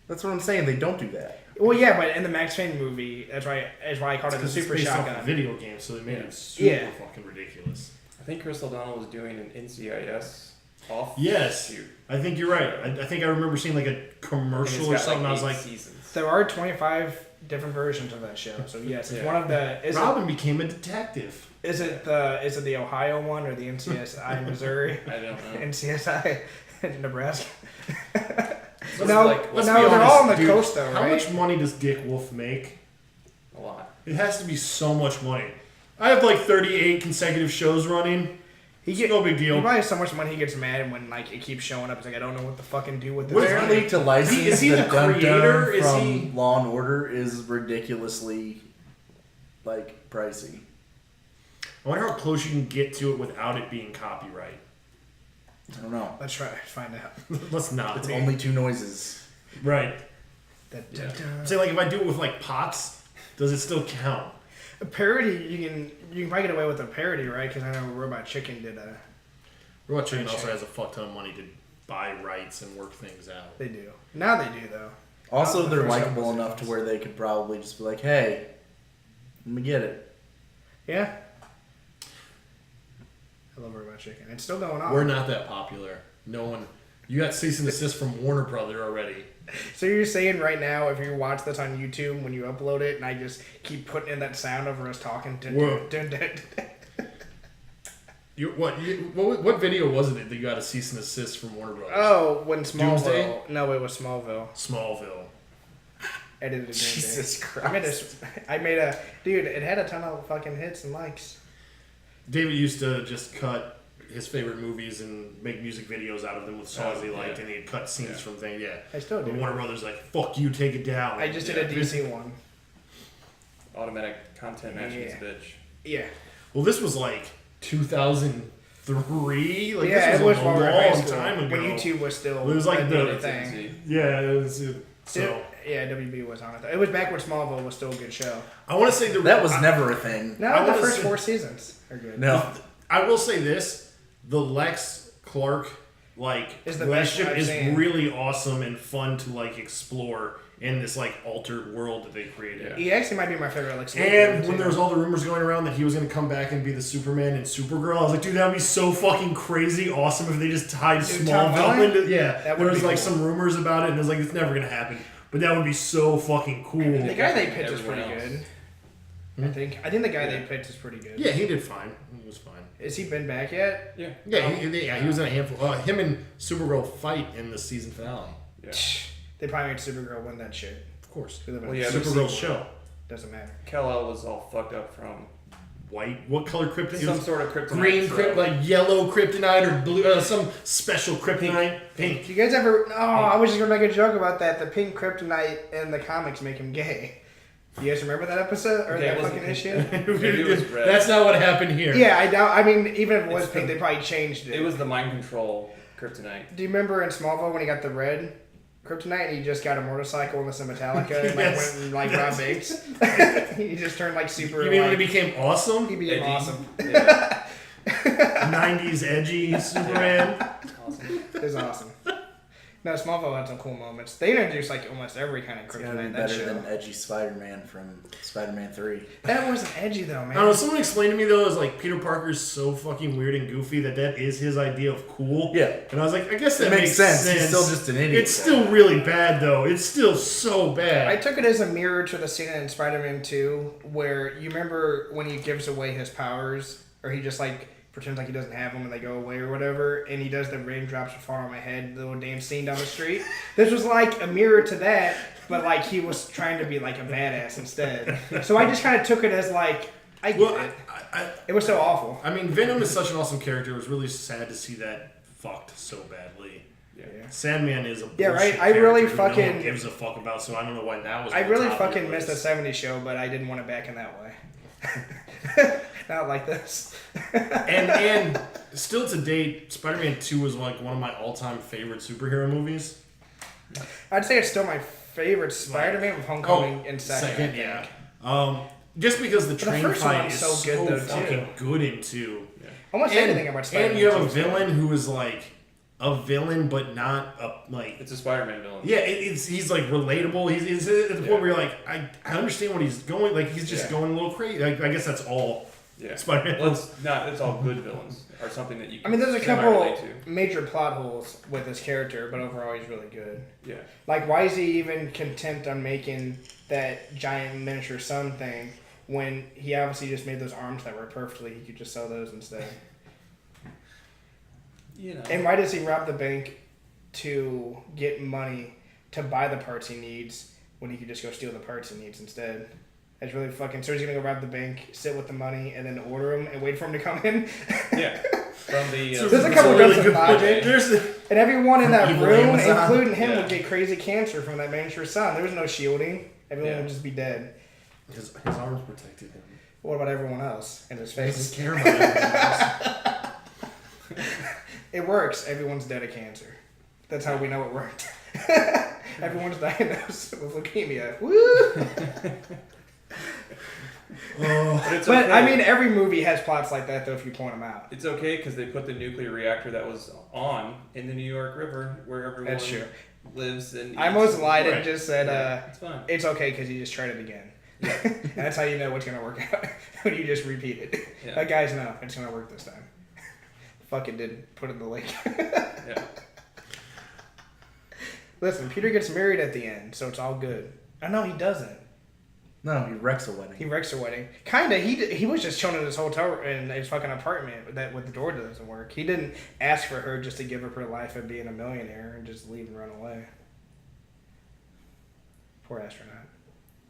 That's what I'm saying. They don't do that. Well, yeah, but in the Max Payne movie, that's why I called it the Because it's super based off shotgun. a video game, so they made it super Yeah. fucking ridiculous. I think Chris O'Donnell was doing an NCIS off. Yes. shoot. I think you're right. I think I remember seeing like a And it's commercial or got, something. I was 8 like, seasons. There are 25 different versions of that show, so yes, it's Yeah. one of the. Robin became a detective. Is it the Ohio one or the NCSI Missouri? I don't know. NCSI Nebraska. Let's No, like- Let's no, be they're honest, all on the dude, coast though, How right? much money does Dick Wolf make? A lot. It has to be so much money. I have like 38 consecutive shows running. It's no big He deal. probably has so much money he gets mad when like it keeps showing up. It's like I don't know what to fucking do with this. Apparently, to license Is he the the Dum creator? Dum Is from he- Law and Order is ridiculously, like, pricey. I wonder how close you can get to it without it being copyright. I don't know. Let's try to find out. Let's not. It's only 2 noises. Right. Yeah. Say like if I do it with like pots, does it still count? A parody, you can probably get away with a parody, right? Because I know Robot Chicken did a. Robot Chicken also has a fuck ton of money to buy rights and work things out. They do. Now they do though. Also, Not the they're first likable episode. enough to where they could probably just be like, hey, let me get it. Yeah. I love Robot Chicken. It's still going on. We're not that popular. No one. You got cease and desist from Warner Brother already. So you're saying right now, if you watch this on YouTube when you upload it, and I just keep putting in that sound over us talking, Whoa. What video was it that you got a cease and desist from Warner Brothers? Oh, when Doomsday? Smallville. No, it was Smallville. Smallville. Edited a Doomsday. Jesus I made a dude. It had a ton of fucking hits and likes. David used to just cut his favorite movies and make music videos out of them with songs he liked, and he'd cut scenes from things. Yeah, I still do. But Warner Brothers like, fuck you, take it down. I just did a DC one. Automatic content matching's a bitch. Yeah. Well, this was like 2003. Like Yeah, this it was was a while we were in high long school, time ago. when YouTube was still It was like a the- thing. Yeah, it was. So Yeah, WB was on it. It was back when Smallville was still a good show. I want to say That was never a thing. No, I the wanna first say- 4 seasons are good. No. I will say this: the Lex Clark Is the best relationship I've is seen. really awesome and fun to explore in this altered world that they created. He actually might be my favorite. Like, And when there was all the rumors going around that he was going to come back and be the Superman and Supergirl, I was like, dude, that would be so fucking crazy awesome if they just tied Dude, Tom Smallville Holland? into. Yeah, That would there was be cool. some rumors about it, and it was like, it's never going to happen. But that would be so fucking cool. the guy they picked is Everyone pretty else. good. I think the guy they picked is pretty good. Yeah, he did fine. He was fine. Has he been back yet? Yeah. Yeah, he was in a handful. Him and Supergirl fight in the season finale. Yeah. They probably made Supergirl win that shit. Of course. We live in Well, a- yeah, there's Supergirl's sequel. show. Doesn't matter. Kal-El was all fucked up from White. What color kryptonite? It some was sort of kryptonite. green so- kryptonite, like yellow kryptonite, or blue, some special kryptonite. Pink. Do you guys ever? Oh, I was just gonna make a joke about that. The pink kryptonite in the comics make him gay. Do you guys remember that episode or Okay, it that wasn't fucking pink. issue? Maybe it was red. That's not what happened here. Yeah, I doubt. I mean, even if it was It's pink, the- they probably changed it. It was the mind control kryptonite. Do you remember in Smallville when he got the red kryptonite and he just got a motorcycle and some Metallica and Yes. went and robbed banks? He just turned super. You mean when it became awesome? he became Eddie. awesome. Yeah. '90s edgy Superman. Awesome. It was awesome. No, Smallville had some cool moments. They introduced like almost every kind of It's gonna kryptonite be in that better show. than edgy Spider-Man from Spider-Man 3. That wasn't edgy though, man. I don't know. Someone explained to me though, is like Peter Parker's so fucking weird and goofy that is his idea of cool. Yeah. And I was like, I guess that It makes sense. He's still just an idiot. It's still really bad though. It's still so bad. I took it as a mirror to the scene in Spider-Man 2 where you remember when he gives away his powers, or he just like pretends like he doesn't have them and they go away or whatever, and he does the raindrops will fall on my head, the little damn scene down the street. This was like a mirror to that, but like he was trying to be like a badass instead. So I just kind of took it as like, I get it. It was so awful. I mean, Venom is such an awesome character. It was really sad to see that fucked so badly. Yeah. Sandman is a Yeah, right. bullshit I really character who no fucking one gives a fuck about. So I don't know why that was. I on really top of fucking your missed the list. 70s show, but I didn't want it back in that way. Not like this. and still to date, Spider-Man 2 was like one of my all-time favorite superhero movies. I'd say it's still my favorite Spider-Man with Homecoming and second. I think. yeah. Just because the train first fight one's is so so good, though, fucking too. good in 2. Almost anything about Spider-Man. And you have a 2 is good. villain who is like a villain, but not a like. It's a Spider-Man villain. Yeah, he's like relatable. He's at the point where you're like, I understand what he's going. Like he's just going a little crazy. Like, I guess that's all. Yeah. Spider-Man. Well, it's all good villains or something that you. I mean, there's a semi-relate couple to. major plot holes with this character, but overall he's really good. Yeah. Like, why is he even content on making that giant miniature sun thing when he obviously just made those arms that work perfectly? He could just sell those instead. You know. And why does he rob the bank to get money to buy the parts he needs when he could just go steal the parts he needs instead? That's really fucking. So he's gonna go rob the bank, sit with the money, and then order him and wait for him to come in. Yeah. From the. There's a couple really jumps in good logic. And everyone in that Evil room, Amazon. including him, Yeah. would get crazy cancer from that miniature sun. There was no shielding. Everyone Yeah. would just be dead. His arms protected him. What about everyone else in his He doesn't face? care about everything else. It works. Everyone's dead of cancer. That's how we know it worked. Everyone's diagnosed with leukemia. Woo! But it's But okay. I mean, every movie has plots like that, though. If you point them out, It's okay because they put the nuclear reactor that was on in the New York River where everyone That's true. lives and. I eats. almost lied and Right. just said, It's fine. "It's okay" because you just tried it again. And that's how you know what's gonna work out when you just repeat it. Yeah. Like, guys, no, it's gonna work this time. Fuck it, didn't put it in the lake. Yeah. Listen, Peter gets married at the end, so it's all good. I know he doesn't. No, he wrecks a wedding. He wrecks her wedding. Kinda. He was just chilling in his hotel in his fucking apartment that with the door doesn't work. He didn't ask for her just to give up her life of being a millionaire and just leave and run away. Poor astronaut.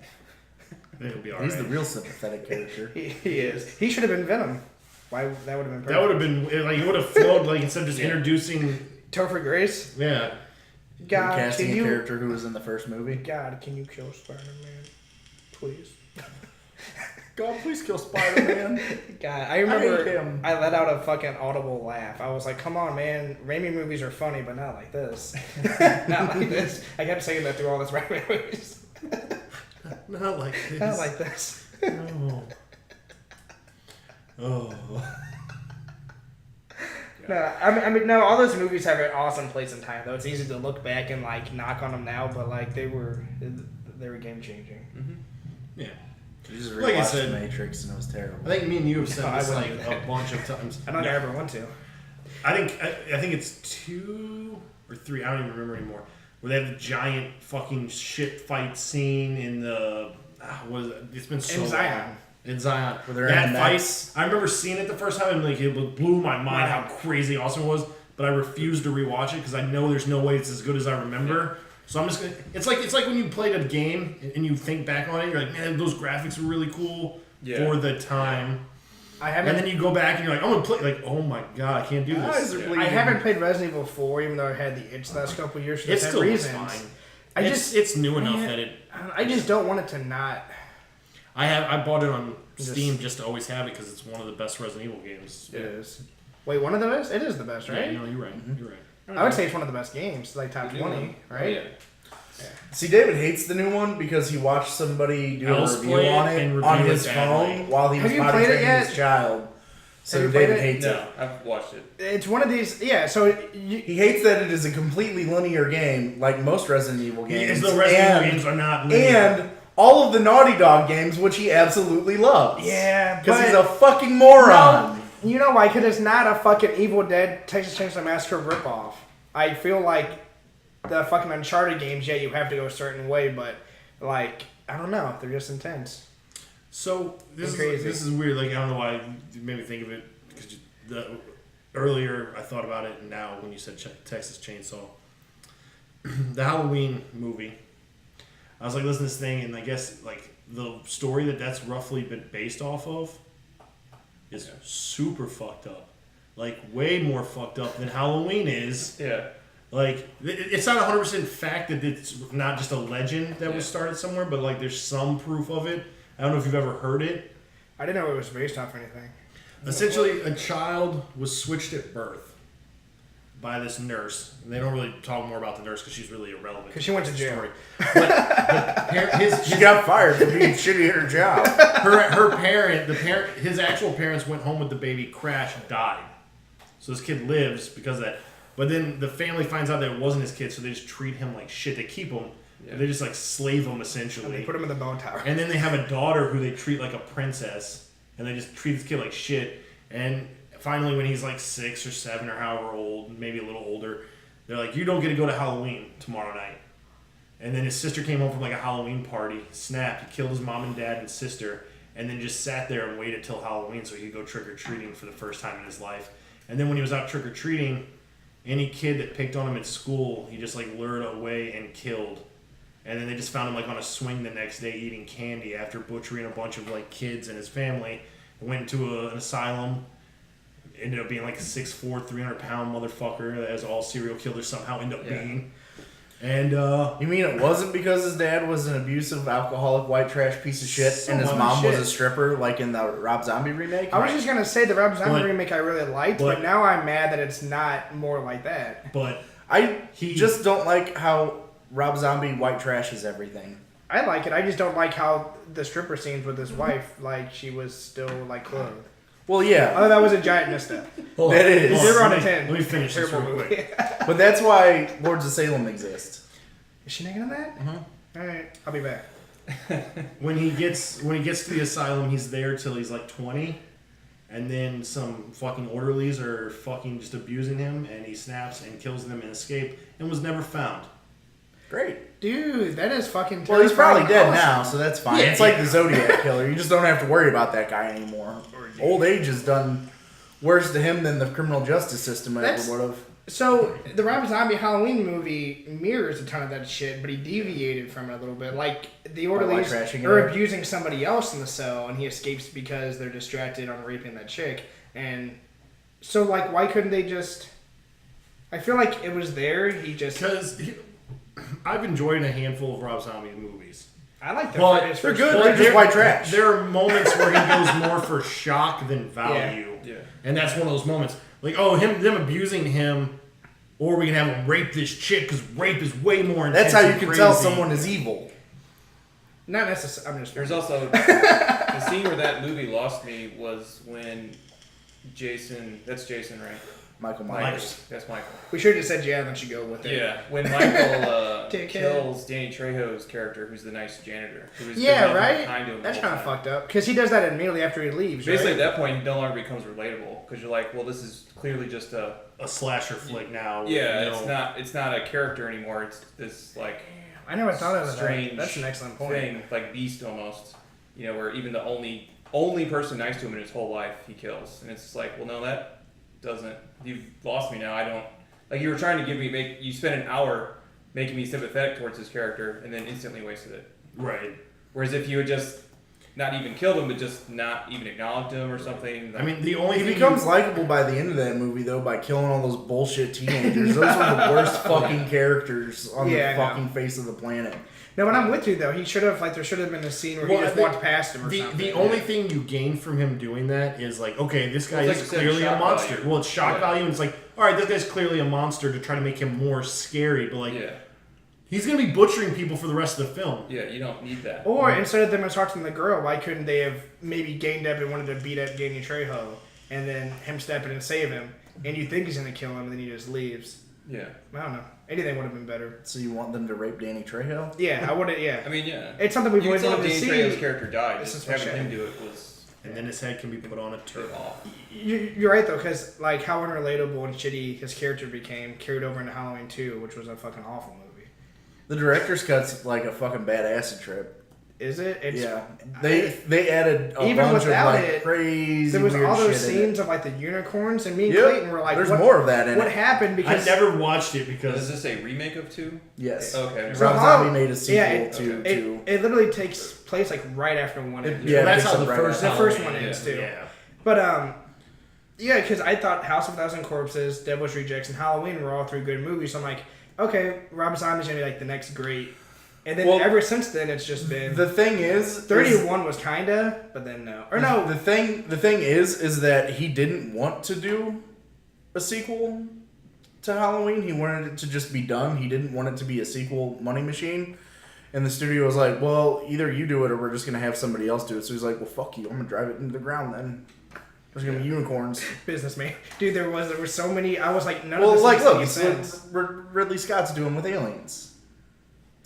I think he'll be alright. He's the real sympathetic character. He is. He should have been Venom. Why? That would have been perfect. That would have been like it would have flowed like instead of just introducing. Topher Grace. Yeah. God, Casting can a you? character who was in the first movie. God, can you kill Spider-Man, please? God, please kill Spider-Man. God, I remember hate him. I let out a fucking audible laugh. I was like, "Come on, man! Raimi movies are funny, but not like this. Not like this." I kept saying that through all this Raimi movies. Not like this. Not like this. No. Oh. No, I mean, no. All those movies have an awesome place in time, though. It's easy to look back and like knock on them now, but like they were game changing. Yeah. You just Like I rewatched said- The Matrix and it was terrible. I think me and you have said No, I this like wouldn't do a that. bunch of times. I don't ever want to. I think it's 2 or 3. I don't even remember anymore. Where they have the giant fucking shit fight scene in the what is it? It's been so In Zion. long. In Zion. Where they're That in the fight, nets. I remember seeing it the first time and like it blew my mind how crazy awesome it was. But I refuse to rewatch it because I know there's no way it's as good as I remember. So I'm just gonna. It's like when you played a game and you think back on it, you're like, man, those graphics were really cool for the time. I And haven't. then you go back and you're like, I'm gonna play. Like, oh my god, I can't do Eyes this. are I bleeding. haven't played Resident Evil 4, even though I had the itch the last couple of years for It different still looks reasons. fine. It's new enough man, that it. I just don't want it to not. I bought it on Steam just to always have it because it's one of the best Resident Evil games. It is. Wait, one of the best? It is the best, right? Yeah, no, you're right. You're right. I would say it's one of the best games, like top The new 20, one. right? Oh, yeah. See, David hates the new one because he watched somebody do Else a review play it on and it review on it his badly. phone while he was Have you potty played it training yet? his child. So Have you played David it? hates it. No, I've watched it. It's one of these. Yeah. So He hates that it is a completely linear game, like most Resident Evil games. The Resident Evil games are not linear. And all of the Naughty Dog games, which he absolutely loves. yeah, Because but he's a fucking moron. no, you know why? Because it's not a fucking Evil Dead Texas Chainsaw Massacre ripoff. I feel like the fucking Uncharted games, yeah, you have to go a certain way, but like I don't know, they're just intense. So this Crazy. is weird. Like I don't know why you made me think of it because earlier I thought about it, and now when you said Texas Chainsaw, the Halloween movie, I was like listening to this thing, and I guess like the story that's roughly been based off of is super fucked up, like way more fucked up than Halloween is. Yeah. Like, it's not 100% fact that it's not just a legend that was started somewhere, but, like, there's some proof of it. I don't know if you've ever heard it. I didn't know it was based off anything. Essentially, a child was switched at birth by this nurse. And they don't really talk more about the nurse because she's really irrelevant. Because she went to jail. Story. But She got fired for being shitty at her job. his actual parents went home with the baby, crashed, died. So this kid lives because of that. But then the family finds out that it wasn't his kid, so they just treat him like shit. They keep him. Yeah. They just like slave him essentially. And they put him in the bone tower. And then they have a daughter who they treat like a princess, and they just treat this kid like shit. And finally, when he's like 6 or 7 or however old, maybe a little older, they're like, "You don't get to go to Halloween tomorrow night." And then his sister came home from like a Halloween party, snapped, he killed his mom and dad and sister, and then just sat there and waited till Halloween so he could go trick or treating for the first time in his life. And then when he was out trick or treating, any kid that picked on him at school, he just like lured away and killed. And then they just found him like on a swing the next day eating candy after butchering a bunch of like kids and his family. Went to an asylum. Ended up being like a 6'4", 300-pound motherfucker, as all serial killers somehow end up being. And You mean it wasn't because his dad was an abusive, alcoholic, white trash piece of shit, and his mom was a stripper, like in the Rob Zombie remake? I was just gonna say the Rob Zombie remake I really liked, but now I'm mad that it's not more like that. But I just don't like how Rob Zombie white trashes everything. I like it. I just don't like how the stripper scenes with his wife, like she was still like clothed. Well, yeah. Oh, that was a giant misstep. That is. 0 out of 10. Let me finish this real quick. But that's why Lords of Salem exist. Is she naked on that? Mm-hmm. All right, I'll be back. When he gets to the asylum, he's there till he's like 20, and then some fucking orderlies are fucking just abusing him, and he snaps and kills them and escape, and was never found. Great. Dude, that is fucking terrifying. Well, he's probably dead awesome. now, so that's fine. It's like the Zodiac Killer. You just don't have to worry about that guy anymore. Old age has done worse to him than the criminal justice system ever would have. So, the Rob Zombie Halloween movie mirrors a ton of that shit, but he deviated from it a little bit. Like, the orderlies are abusing somebody else in the cell, and he escapes because they're distracted on raping that chick. And so, like, why couldn't they just... I feel like it was there, he just... Because I've enjoyed a handful of Rob Zombie movies. I like them. Well, they're good, they're just white trash. There are moments where he goes more for shock than value. Yeah. And that's one of those moments. Like, oh, them abusing him, or we can have him rape this chick, because rape is way more intense. That's how you and can crazy. tell someone is evil. Not necessarily. I'm just... There's also the scene where that movie lost me was when Jason. That's Jason, right? Michael Michael. Myers. That's Michael. We should have just said yeah and let you go with it. Yeah, when Michael Take kills Danny Trejo's character, who's the nice janitor. Who's Yeah, been right? kind to him the That's whole kind of time. fucked up. Because he does that immediately after he leaves, Basically, right? at that point, he no longer becomes relatable because you're like, well, this is clearly just a slasher flick now. Yeah, you know. it's not a character anymore. It's this like I never thought of strange that. That's an excellent point. thing, like Beast almost. You know, where even the only person nice to him in his whole life he kills, and it's just like, well, no, that doesn't. You've lost me now. I don't like. You were trying to you spent an hour making me sympathetic towards his character, and then instantly wasted it. Right. Whereas if you had just not even killed him, but just not even acknowledged him or something. I mean, the only He thing becomes likable by the end of that movie, though, by killing all those bullshit teenagers. Those are the worst fucking characters on the fucking face of the planet. No, but I'm with you though. He should have there should have been a scene where he just walked past him or something. The only thing you gain from him doing that is like, okay, this guy Well, is like you said, clearly a shock monster. value. Well, it's shock value, and it's like, all right, this guy's clearly a monster to try to make him more scary, but like, he's gonna be butchering people for the rest of the film. Yeah, you don't need that. Or instead of them assaulting the girl, why couldn't they have maybe gained up and wanted to beat up Danny Trejo? and then him step in and save him, and you think he's gonna kill him, and then he just leaves. Yeah. I don't know. Anything would have been better. So you want them to rape Danny Trejo? Yeah, I would have. Yeah. I mean, yeah. It's something we've You always can tell wanted to Danny see. Trejo's character died. This Just is what having him shit. do it was And then his head can be put on a turret. off. You're right though, because like how unrelatable and shitty his character became carried over into Halloween 2, which was a fucking awful movie. The director's cut's like a fucking bad acid trip. Is it? It's, Yeah, they added a even bunch of without like it, crazy. there was weird all those shit in it. scenes of like the unicorns, and me and Yep. Clayton were like, There's what, more of that in what it. happened? I Because never watched it Is because this a remake of 2? Yes. Okay. So Rob how- Zombie made a sequel yeah, it- to. it literally takes place like right after one. It- ends. yeah, that's picks how up the right first The after. first Halloween one ends, is, too. Yeah. But yeah, because I thought House of a Thousand Corpses, Devil's Rejects, and Halloween were all 3 good movies. So I'm like, okay, Rob Zombie's gonna be like the next great. And then Well, ever since then, it's just been The thing is, 31 was kinda, but then no, or no. The thing is that he didn't want to do a sequel to Halloween. He wanted it to just be done. He didn't want it to be a sequel money machine. And the studio was like, well, either you do it or we're just gonna have somebody else do it. So he's like, well, fuck you. I'm gonna drive it into the ground then. There's gonna be unicorns. Businessman, dude. There was so many. I was like, none Well, of this like, makes look, any it's sense. what Ridley Scott's doing with Aliens.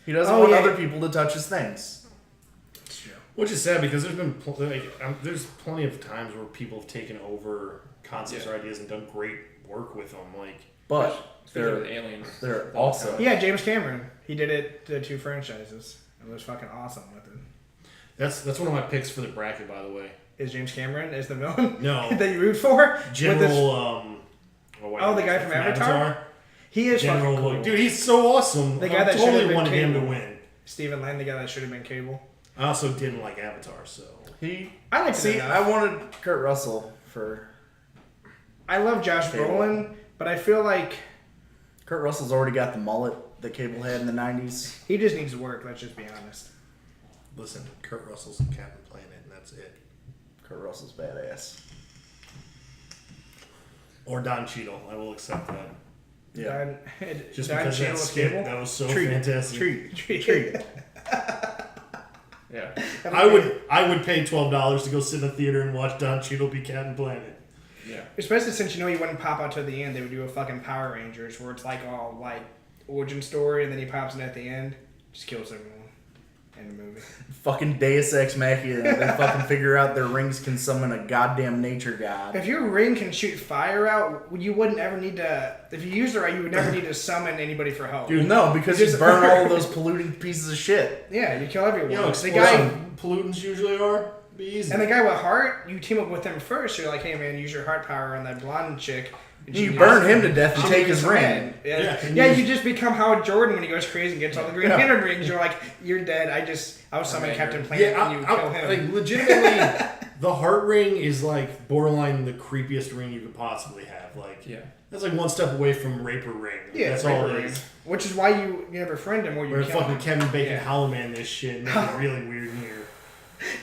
He doesn't Oh, want yeah. other people to touch his things. Which is sad because there's been there's plenty of times where people have taken over concepts or ideas and done great work with them. Like, But Speaking of they're aliens. they're also Yeah, James Cameron. He did it to 2 franchises. It was fucking awesome with it. that's one of my picks for the bracket, by the way. Is James Cameron as the villain? No. that you root for? With General. the guy from Avatar? He is General, fucking cool. dude, he's so awesome. The guy I that should've totally been wanted him to Cable. win. Stephen Lang, the guy that should have been Cable. I also didn't like Avatar, so he. I like See, enough. I wanted Kurt Russell for. I love Josh Cable. Brolin, but I feel like Kurt Russell's already got the mullet that Cable had in the 90s. he just needs to work. Let's just be honest. listen, Kurt Russell's Captain Planet, and that's it. Kurt Russell's badass. Or Don Cheadle, I will accept that. Yeah. Just Don because Cheadle that was skit, Cable? that was so Treat. fantastic. Treat. Yeah. I would pay $12 to go sit in a theater and watch Don Cheadle be Captain Planet. Yeah. Especially since you know he wouldn't pop out to the end. They would do a fucking Power Rangers where it's like all like origin story, and then he pops in at the end, just kills everyone in the movie. Fucking Deus Ex Machina. They fucking figure out their rings can summon a goddamn nature god. If your ring can shoot fire out, you wouldn't ever need to. If you used it right, you would never need to summon anybody for help. Well, no, because you burn all of those polluting pieces of shit. Yeah, you kill everyone. You know, the guy pollutants usually are. Be easy. and the guy with heart, you team up with him first. You're like, hey man, use your heart power on that blonde chick. And You she burn uses- him to death and she take uses his ring. man. Yeah, Yeah, and yeah. use- You just become Howard Jordan when he goes crazy and gets all the Green Yeah. Lantern rings. You're like, you're dead. I was summoning Captain Planet yeah, and you kill him. like legitimately, the heart ring is like borderline the creepiest ring you could possibly have. Like, Yeah. that's like one step away from raper ring. Yeah, that's all Raper it Ring. is. Which is why you never friend him or you We're kill fucking him. Kevin Bacon Yeah. Hollow Man this shit and make it really weird in here.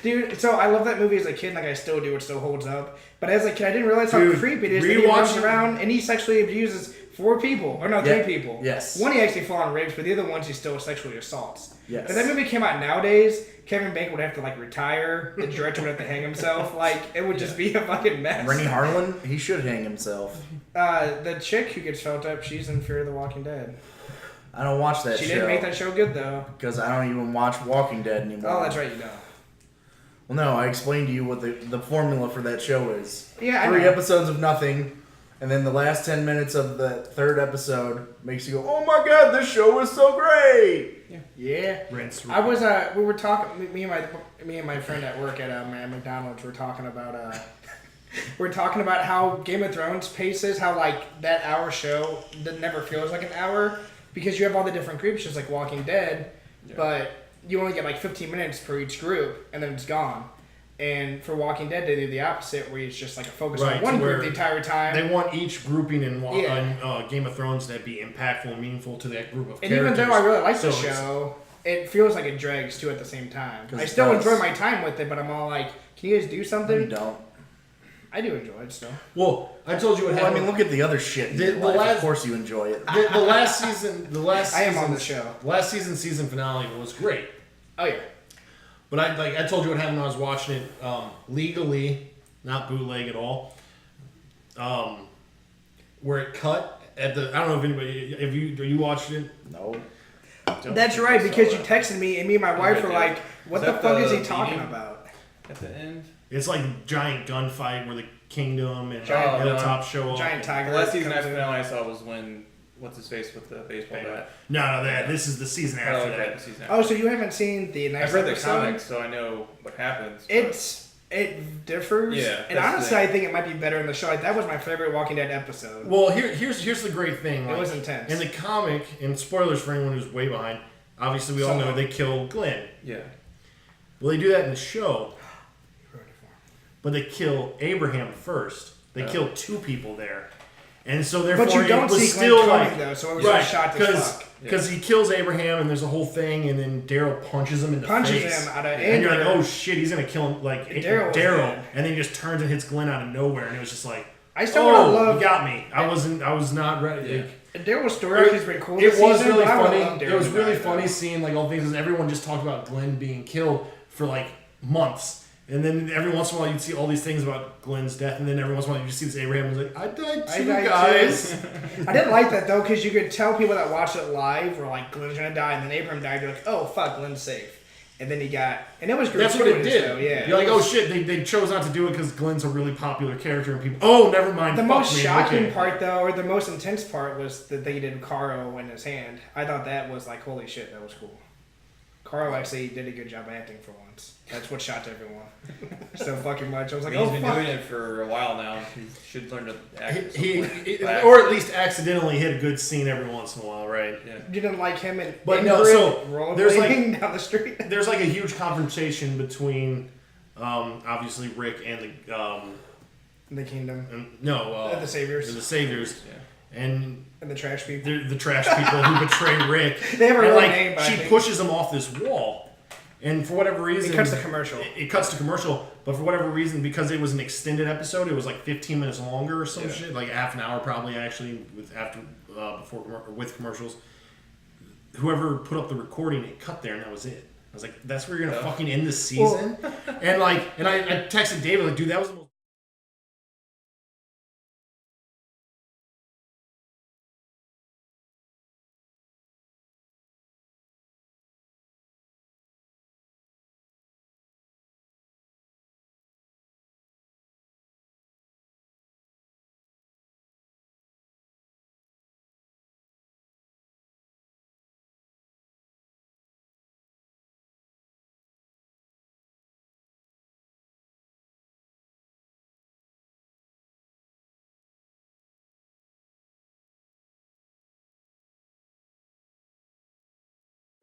Dude, so I love that movie as a kid, like I still do. It still holds up. But as a kid, I didn't realize how Dude, creepy it is that he runs rewatching- around and he sexually abuses 4 people. Or no, 3 Yeah. people. Yes. One he actually full on rapes, but the other ones he still sexually assaults. Yes. If that movie came out nowadays, Kevin Bacon would have to like retire. The director would have to hang himself. Like it would just be a fucking mess. Rennie Harlan, he should hang himself. The chick who gets felt up, she's in Fear of the Walking Dead. I don't watch that She show. didn't make that show good though. Because I don't even watch Walking Dead anymore. Oh, that's right, you don't. Well, no, I explained to you what the formula for that show is. Yeah, I 3 know. episodes of nothing, and then the last 10 minutes of the 3rd episode makes you go, oh my god, this show is so great! Yeah. Rinse. I was we were talking me and my friend at work at McDonald's were talking about we're talking about how Game of Thrones paces, how like that hour show that never feels like an hour because you have all the different groups just like Walking Dead, but you only get like 15 minutes per each group and then it's gone. And for Walking Dead, they do the opposite, where it's just like a focus Right, on one where group the entire time. They want each grouping in Yeah. Game of Thrones to be impactful and meaningful to that group of And characters. even though I really like the So it's- show, it feels like it drags too at the same time. 'Cause I it still does. enjoy my time with it, but I'm all like, can you guys do No, something? you don't. I do enjoy it still. Well, I told you what Well, I happened. mean, look at the other shit in The- your the life. last- Of course you enjoy it. the last season, I am on the show. Last season finale was great. Oh yeah. But I told you what happened when I was watching it legally, not bootleg at all. where it cut at the. I don't know if anybody. Have you watched it? No. That's right, because you texted me, and me and my wife were like, "What the fuck is he talking about?" At the end? It's like a giant gunfight where the kingdom and Giant Hilltop show up. Giant tiger. The last season comes finale I saw was when what's his face with the baseball bat. No, this is the season after okay, that. the season Oh, so you haven't seen the next I've read the episode? comics, so I know what happens. but- It differs. Yeah, And that's the honestly, thing. I think it might be better in the show. Like, that was my favorite Walking Dead episode. Well, here's the great thing. It was intense. In the comic, and spoilers for anyone who's way behind. Obviously, we all know they kill Glenn. Yeah. Well, they do that in the show, but they kill Abraham first. They kill 2 people there, and so therefore But you don't it was see still Glenn like coming, though, so it was right just shot as fuck. because he kills Abraham and there's a whole thing, and then Daryl punches him in the Punches face, him out of and you're like, anger. oh shit, he's gonna kill him like Daryl was Daryl, dead. and then he just turns and hits Glenn out of nowhere, and it was just like, I still would have you loved. got me. I was not ready. Yeah. Like, Daryl's story arc has been cool it this was season, really but I would've funny. loved Daryl It was to really die, funny though. seeing like all things. Because everyone just talked about Glenn being killed for like months, and then every once in a while you'd see all these things about Glenn's death, and then every once in a while you just see this Abraham was like, "I died too, guys." I didn't like that though, because you could tell people that watched it live were like, Glenn's gonna die, and then Abraham died. You're like, oh fuck, Glenn's safe. And then he got, and it was That's what it gratuitous, did. though, yeah. You're like, oh shit, they chose not to do it because Glenn's a really popular character, and people. Oh, never mind. The fuck most me, shocking okay. part, though, or the most intense part, was that they did Carl in his hand. I thought that was like, holy shit, that was cool. Carl actually did a good job acting for once. That's what shocked everyone so fucking much. I was like, He's oh been fuck. doing it for a while now. He should learn to act. Or at least accidentally hit a good scene every once in a while, right? Yeah. You didn't like him and But no, so there's rollerblading down the street. There's like a huge confrontation between, obviously Rick and The kingdom. the Saviors. the Saviors, Yeah. and And the trash people. they're the trash people who betray Rick. They have a and real like name, but I she think- pushes him off this wall, and for whatever reason, It cuts to commercial. It cuts to commercial, but for whatever reason, because it was an extended episode, it was like 15 minutes longer or some Yeah. shit, like half an hour probably actually with commercials. Whoever put up the recording, it cut there, and that was it. I was like, "That's where you're gonna fucking end the season." and I texted David like, "Dude, that was the most."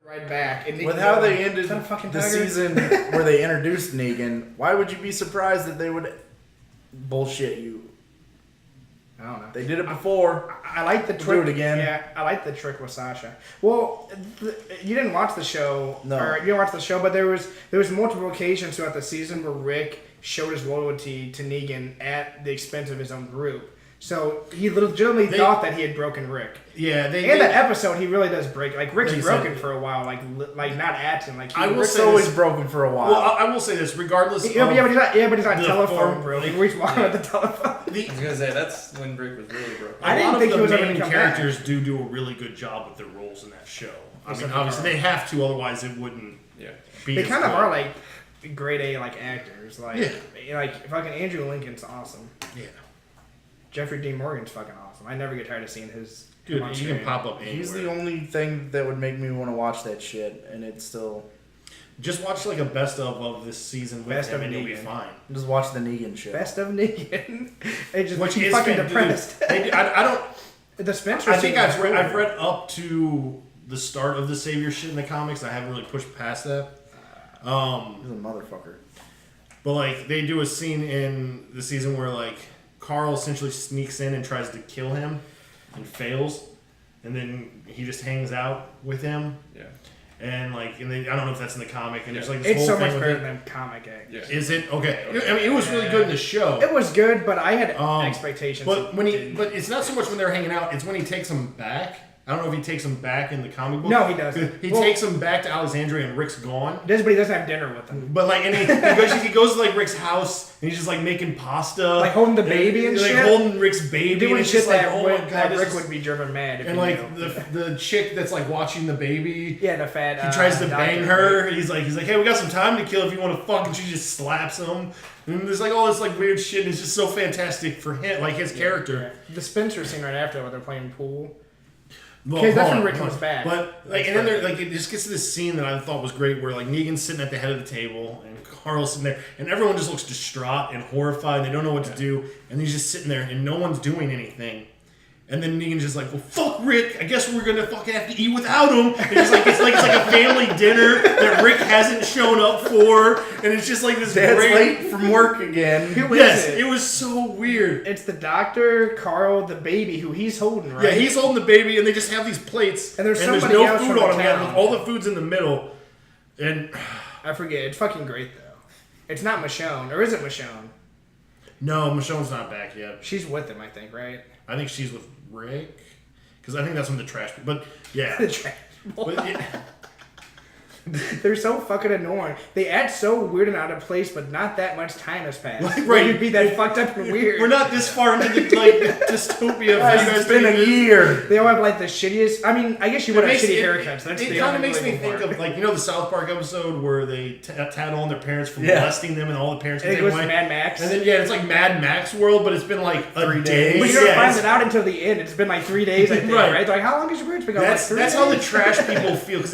Right back. And With how they ended "Is that a fucking the tiger?" season where they introduced Negan, why would you be surprised that they would bullshit you? I don't know. They did it before. I like the We'll trick. do it again. Yeah, I like the trick with Sasha. Well, you didn't watch the show. No. Or you didn't watch the show, but there was multiple occasions throughout the season where Rick showed his loyalty to Negan at the expense of his own group. So he legitimately thought that he had broken Rick. Yeah, In that episode, he really does break. Like Rick's They broken said- for a while. Like not acting. Like I will Rick's say always this- broken for a while. Well, I will say this, regardless. Yeah, of but he's not the telephone form- broken. He's walking with the telephone. I was gonna say that's when Rick was really broken. I a didn't lot think of he was the ever main gonna come back. characters do a really good job with their roles in that show. I mean, Except for obviously Carl. they have to, otherwise it wouldn't Yeah. be. They as kind of good. are like grade A like actors. Like Yeah. like fucking Andrew Lincoln's awesome. Yeah, Jeffrey Dean Morgan's fucking awesome. I never get tired of seeing his. dude, come on you can screen. pop up anywhere. He's the only thing that would make me want to watch that shit, and it's still Just watch like a best of this season with Best him, of and you'll be Negan. fine. just watch the Negan shit. Best of Negan. It just Which makes me is fucking fan- depressed. dude, I don't. The Spencer. I think scene was cool. I've read up to the start of the Savior shit in the comics. I haven't really pushed past that. He's a motherfucker. But like they do a scene in the season where like Carl essentially sneaks in and tries to kill him and fails, and then he just hangs out with him. Yeah. And like, I don't know if that's in the comic. And there's like this It's whole so thing much with better it. than comic act. Yeah. Is it okay? I mean, it was really good in the show. It was good, but I had Um, expectations. But but it's not so much when they're hanging out. It's when he takes them back I don't know if he takes him back in the comic book. No, he doesn't. He takes him back to Alexandria and Rick's gone. He does, but he doesn't have dinner with them. But like, and he goes to like Rick's house and he's just like making pasta, Like holding the baby and like shit. holding Rick's baby. Doing and it's shit just like, that, oh my god, that this Rick is- would be driven mad. If And he like knew. the chick that's like watching the baby. Yeah, the fat. He tries to bang doctor, her. right? He's like, hey, we got some time to kill if you want to fuck, and she just slaps him. And there's like all this like weird shit. And it's just so fantastic for him, like his character. The Spencer scene right after where they're playing pool. Well, Okay, that's hold when on, Rick hold comes on. back. But like, and then there, like, it just gets to this scene that I thought was great, where like Negan's sitting at the head of the table, and Carl's sitting there, and everyone just looks distraught and horrified. They don't know what to do, and he's just sitting there, and no one's doing anything. And then Negan's just like, well, fuck Rick. I guess we're gonna fucking have to eat without him. And it's like a family dinner that Rick hasn't shown up for, and it's just like this Dad's great. late from work again. Who is Yes, it? it was so weird. It's the doctor, Carl, the baby who he's holding, right? Yeah, he's holding the baby, and they just have these plates, And there's no somebody else food from on the them. Yeah, town. all the food's in the middle, and I forget. It's fucking great though. It's not Michonne, or is it Michonne? no, Michonne's not back yet. She's with him, I think, right? I think she's with Rick, because I think that's when the trash. But yeah, The trash. but it, They're so fucking annoying. They act so weird and out of place, but not that much time has passed. Like, Right. right. You'd be that fucked up and weird. we're not this far into the like dystopia. Guys, it's been a year. They all have like the shittiest. I mean, I guess you would have shitty haircuts. That's it the kind of only makes me believable think part. of like, you know, the South Park episode where they tattle on their parents for Yeah. molesting them, and all the parents I think get it was away. Mad Max. And then yeah, it's like Mad Max world, but it's been like a 3 day. days. but you don't Yeah, find it's- it out until the end. It's been like 3 days, I think, Right. right? They're like, how long has your parents been gone? That's Like 3 how the days? trash people feel, because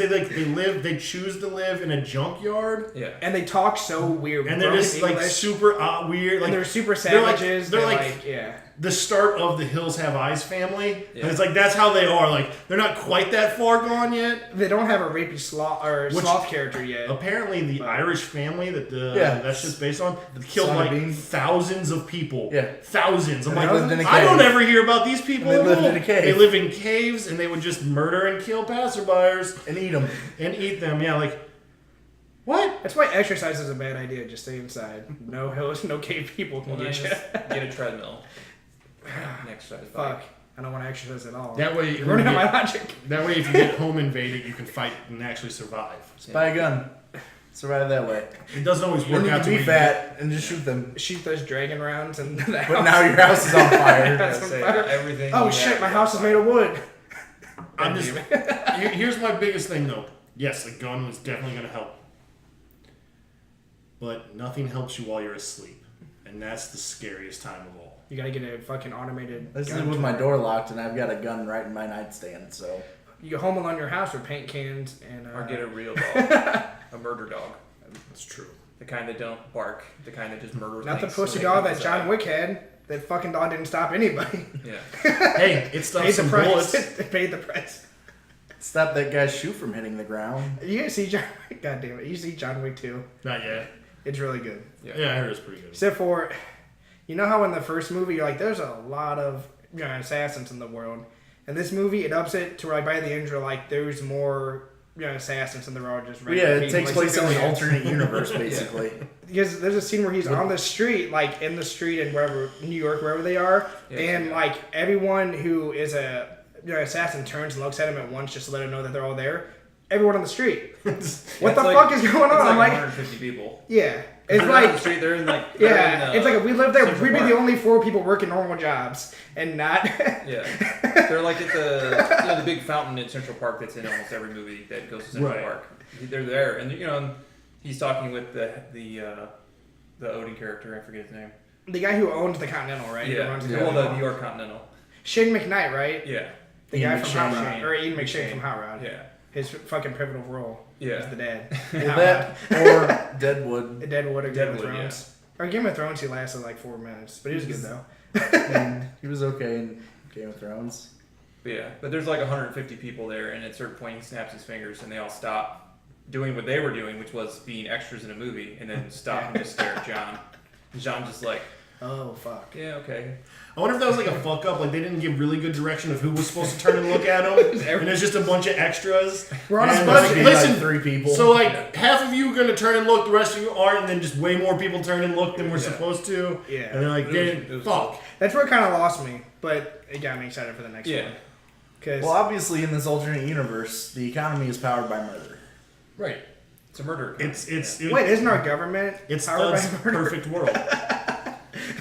they choose to live in a junkyard, Yeah. And they talk so weird. and they're broken just like English. super weird. Like And they're super they're like- savages. they're They're like- like, yeah. the start of the Hills Have Eyes family, Yeah. and it's like that's how they are. Like they're not quite that far gone yet. They don't have a rapey sloth or Which- sloth character yet. Apparently, the Irish family that Yeah. that's just based on killed Son of like Bean. thousands of people. Yeah. Thousands. I'm And they like, lived in a I don't cave. ever hear about these people. And they at lived all. in a cave. They live in caves, and they would just murder and kill passerbyers And eat them. and eat them. Yeah, like what? That's why exercise is a bad idea. Just stay inside. No hills, no cave people can Well, then get you. just get a treadmill. Next exercise bike. Fuck. I don't want to exercise at all. That way, You're running out my logic. that way, if you get home invaded, you can fight and actually survive. Just buy a gun. Survive that way. It doesn't always Then work you out can to be where fat and just shoot them. Shoot those dragon rounds and the But house. now your house is on fire. That's Say on fire. everything. Oh you shit, have my house is made of wood. I'm just. Here's my biggest thing, though. Yes, a gun is definitely going to help, but nothing helps you while you're asleep, and that's the scariest time of all. You gotta get a fucking automated. I gun sleep with my turret. door locked and I've got a gun right in my nightstand, so. You go home alone in your house with paint cans and. Or get a real dog. A murder dog. That's true. The kind that don't bark. The kind that just murders Not the things pussy when they dog come that inside. John Wick had. That fucking dog didn't stop anybody. Yeah. Hey, it stopped Paid the some price. bullets. They paid the price. Stop that guy's shoe from hitting the ground. You guys see John Wick? God damn it. You see John Wick 2. Not yet. It's really good. Yeah, I heard it's pretty good. Except for, you know how in the first movie you're like, there's a lot of assassins in the world. In this movie, it ups it to where like by the end you're like, there's more assassins and they're all just But yeah, regular it people, takes like place in an civilians. alternate universe, basically. Because there's a scene where he's on the street, like in the street in wherever New York, wherever they are, Yeah, and yeah. like everyone who is a assassin turns and looks at him at once just to let him know that they're all there. Everyone on the street. What It's the like- fuck is going on? It's I'm like like, 150 people. yeah, it's They're on the like. street. They're in like. Yeah, it's like if we lived there, Central we'd be Park. the only 4 people working normal jobs and not. Yeah, they're like at the the big fountain in Central Park that's in almost every movie that goes to Central Right. Park. They're there, and he's talking with the Odin character. I forget his name. The guy who owns the Continental, right? Who Yeah, runs the well, the Continental. New York Continental. Shane McKnight, right? Yeah, The Ian guy from Hot McShane. Rod, or Ian McShane McShane. from Hot Rod. yeah, His fucking pivotal role. Yeah. As the dad. Well, that or Deadwood. Deadwood or Game of Deadwood, Thrones. Or Game of Thrones, he lasted like 4 minutes, but he was good though. And he was okay in Game of Thrones. but there's like 150 people there, and at a certain point he snaps his fingers, and they all stop doing what they were doing, which was being extras in a movie, and then stop and just stare at John. And John's just like, Oh fuck. yeah, okay. I wonder if that was like a fuck up. Like they didn't give really good direction of who was supposed to turn and look at him, and there's just a bunch of extras. We're on a And, budget. like, Listen, listen, 3 people. so like half of you are gonna turn and look, the rest of you aren't, and then just way more people turn and look than we're Yeah. supposed to. Yeah. And they're like, It was- "Damn, it was fuck." That's where it kind of lost me, but it got me excited for the next Yeah. one. Because Well, obviously, in this alternate universe, the economy is powered by murder. Right. It's a murder. wait, isn't our government It's powered Thug's by murder? perfect world.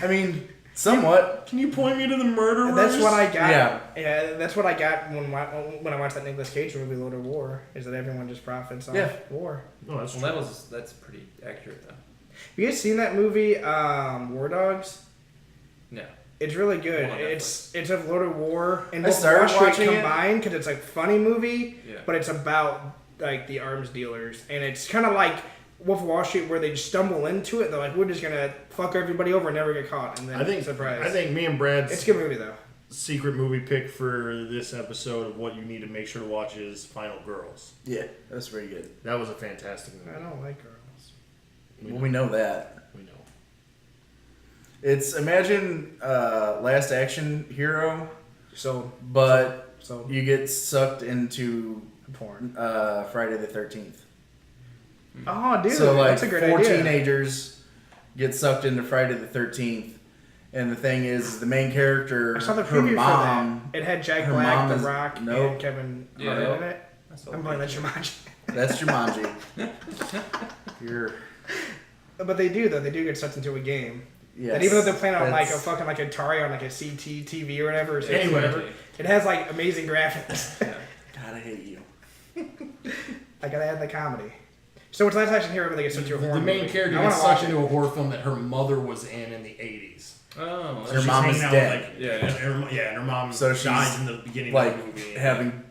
I mean, somewhat. Can you point me to the murderers? That's what I got. Yeah. That's what I got when I watched that Nicolas Cage movie, Lord of War. Is that everyone just profits off war? Oh, that's Well, true. that's pretty accurate though. You guys seen that movie, War Dogs? No. It's really good. On It's of Lord of War and I Wolf of started Wall Street watching it. combined because it's like funny movie, Yeah. but it's about like the arms dealers, and it's kind of like Wolf of Wall Street where they just stumble into it. They're like, we're just gonna fuck everybody over and never get caught, and then I think surprise. I think me and Brad's it's a good movie though. secret movie pick for this episode of what you need to make sure to watch is Final Girls. Yeah, that's very good. That was a fantastic movie. I don't like girls. Well, we know that. We know. It's imagine Last Action Hero, So but so you get sucked into porn. Friday the 13th. Oh, dude, So like that's a great 4 idea. teenagers get sucked into Friday the 13th, and the thing is, the main character, I saw the her preview mom, for that. It had Jack her Black, mom The is- Rock, nope. and Kevin Yeah. Hart in it. That's all I'm playing that Jumanji. that's Jumanji. You're But they do though. They do get sucked into a game. yes. And even though they're playing on like a that's- fucking like Atari on like a CT TV or whatever, or Anyway. whatever, it has like amazing graphics. Yeah. God, I hate you. I gotta add the comedy. So what's Last Action Hero when they get sucked into a horror The main movie? character I gets wanna watch sucked it. into a horror film that her mother was in the 80s. Oh. Her She's mom hanging is out dead. With, like, Yeah, and her mom So she's, dies in the beginning like of the movie. having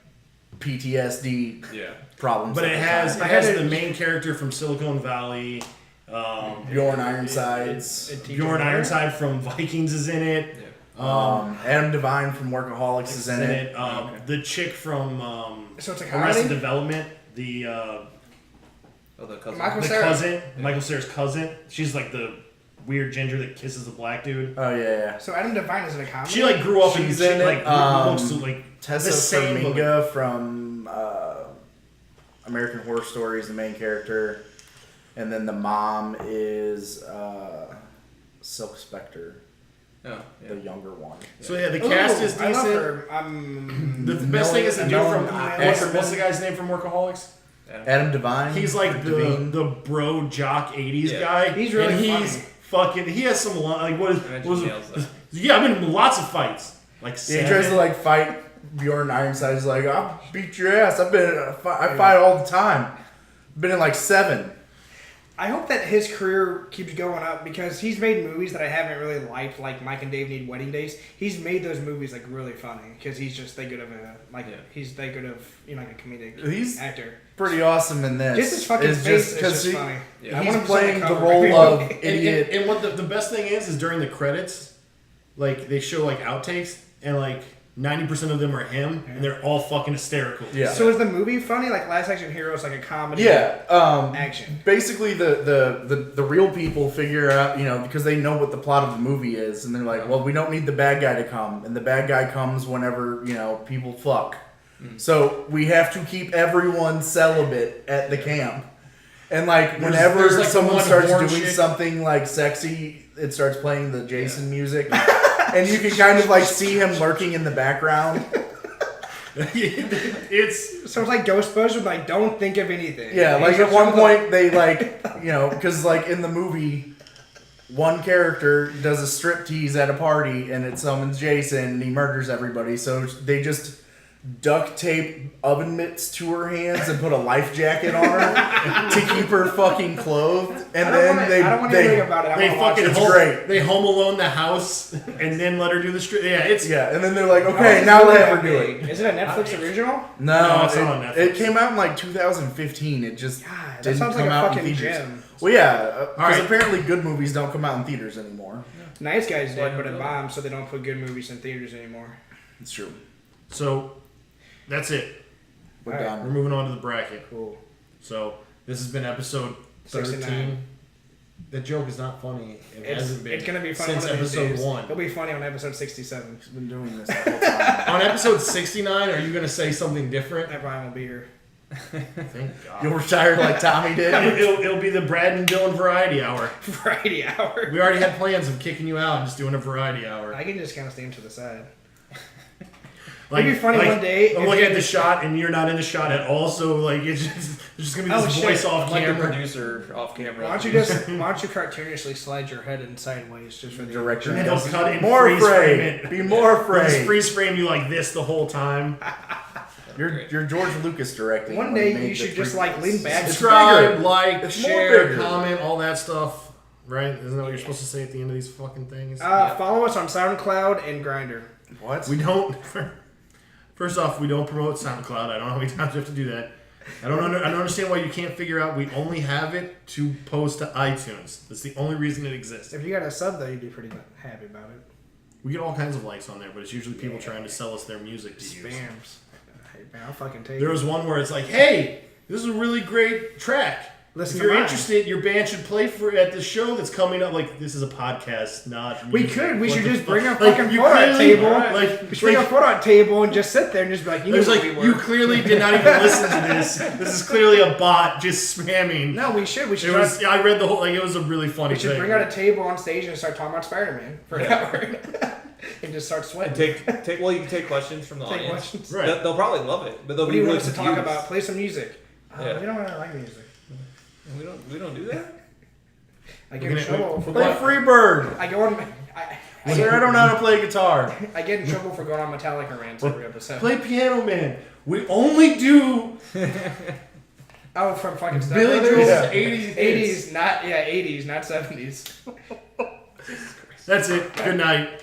PTSD Yeah. problems. But at it the has time. I has had the it- main character from Silicon Valley. Bjorn Ironsides. It teaches Bjorn her. Ironside from Vikings is in it. Adam Devine from Workaholics is in it. Okay. The chick from So it's a Arrested comedy? Development, the Oh, the cousin. Michael the Cera. cousin, Michael Cera's cousin. She's like the weird ginger that kisses the black dude. Oh yeah. So Adam Devine is in a comedy. She like grew up She's and in she like it, looks to like Tessa the same. but, like, Farmiga from American Horror Story is the main character, and then the mom is Silk Spectre, Oh, yeah. the younger one. So yeah, the Ooh, cast is I love decent. her. The best thing is the dude from what's Ackerman. the guy's name from Workaholics? Adam Devine. He's like Devine. the bro jock '80s Yeah. guy. He's really and he's funny. fucking. He has some like what is Imagine was he nails that. yeah. I've been in lots of fights. Like Yeah, seven. he tries to like fight Bjorn Ironside. He's like, I'll beat your ass. I fight all the time. Been in like 7. I hope that his career keeps going up because he's made movies that I haven't really liked, like Mike and Dave Need Wedding Days. He's made those movies like really funny because he's just that good of a he's that good of like a comedic He's actor. pretty awesome in this. Just his fucking It's face is 'cause just he- funny. Yeah. I He's want him to playing sit the on cover every role of movie. idiot. And what the best thing is during the credits, like they show like outtakes and like 90% of them are him and they're all fucking hysterical. Yeah. So is the movie funny? Like Last Action Hero is like a comedy. Yeah. Action. Basically, the real people figure out, because they know what the plot of the movie is, and they're like, well, we don't need the bad guy to come, and the bad guy comes whenever people fuck. So we have to keep everyone celibate at the camp. And like whenever there's, like, the someone one starts horn doing chick. something like sexy, it starts playing the Jason music, and you can kind of like see him lurking in the background. It's So it's like Ghostbusters, like don't think of anything. Yeah, And like he's at one just like- point they because like in the movie, one character does a striptease at a party and it summons Jason and he murders everybody. So they just duct tape oven mitts to her hands and put a life jacket on her to keep her fucking clothed. And I don't want to hear about it. I they want to watch fucking it. It's home, great. They home alone the house and then let her do the strip. Yeah, it's yeah, and then they're like, How okay, is now it let that her do big? it. Is it a Netflix original? No, it's not on Netflix. it came out in like 2015. It just God, that didn't sounds like come a out in fucking theaters. gem. Well, yeah, because right. apparently good movies don't come out in theaters anymore. Nice Guys did, but it Really? bombed, so they don't put good movies in theaters anymore. It's true. so that's it. We're All right. done. We're moving on to the bracket. Cool. So this has been episode 13. 69. The joke is not funny. It hasn't been It's gonna be funny since one of these episode days. 1. It'll be funny on episode 67. I've been doing this the whole time. On episode 69, are you going to say something different? I probably won't be here. Thank God. You'll retire like Tommy did. It'll be the Brad and Dylan variety hour. Friday hour. We already had plans of kicking you out and just doing a variety hour. I can just kind of stand to the side. Like, It'd be funny one day I'm if looking you- at the shot and you're not in the shot at all. So like, it's just there's just gonna be Oh, this shit. voice off Like the camera. producer off camera. Why don't you cartoonishly slide your head in sideways just for the Director. And they'll cut and More freeze frame afraid. it. Be more They'll just afraid. freeze frame you like this the whole time. You're George Lucas directing. One when he day made you should the just prequels. like lean back. Subscribe, bigger. like, It's more share, bigger. comment, all that stuff. Right? Isn't that what you're supposed to say at the end of these fucking things? Follow us on SoundCloud and Grindr. What? We don't. First off, we don't promote SoundCloud. I don't know how many times we have to do that. I don't understand why you can't figure out we only have it to post to iTunes. That's the only reason it exists. If you got a sub though, you'd be pretty happy about it. We get all kinds of likes on there, but it's usually people trying to sell us their music to use. Spams. Hey man, I'll fucking take There it. was one where it's like, hey, this is a really great track. Listen if to you're mine. interested, your band should play at the show that's coming up. Like, this is a podcast, not We music. could. We What should the just fuck? bring a Like, fucking you photo clearly- table. Like, We should bring a photo table and just sit there and just be like, you it was know like, what we you were. clearly did not even listen to this. This is clearly a bot just spamming. No, we should. We should. It was. I read the whole. Like, it was a really funny We should thing. bring out a table on stage and start talking about Spider-Man for an hour, and just start sweating. Take. Well, you can take questions from the Take audience. questions. Right. They'll probably love it, but they'll What be do you really want us to talk confused. about? Play some music. Yeah. We don't really like music. We don't do that. I get in trouble. for Play going- Freebird. I go on. Sir, I don't know how to play guitar. I get in trouble for going on Metallica rants every episode. Play Piano Man. We only do Oh, from fucking Step Billy Brothers? Joel's Yeah. 80s. 80s, not 80s, not 70s. That's it. Good night.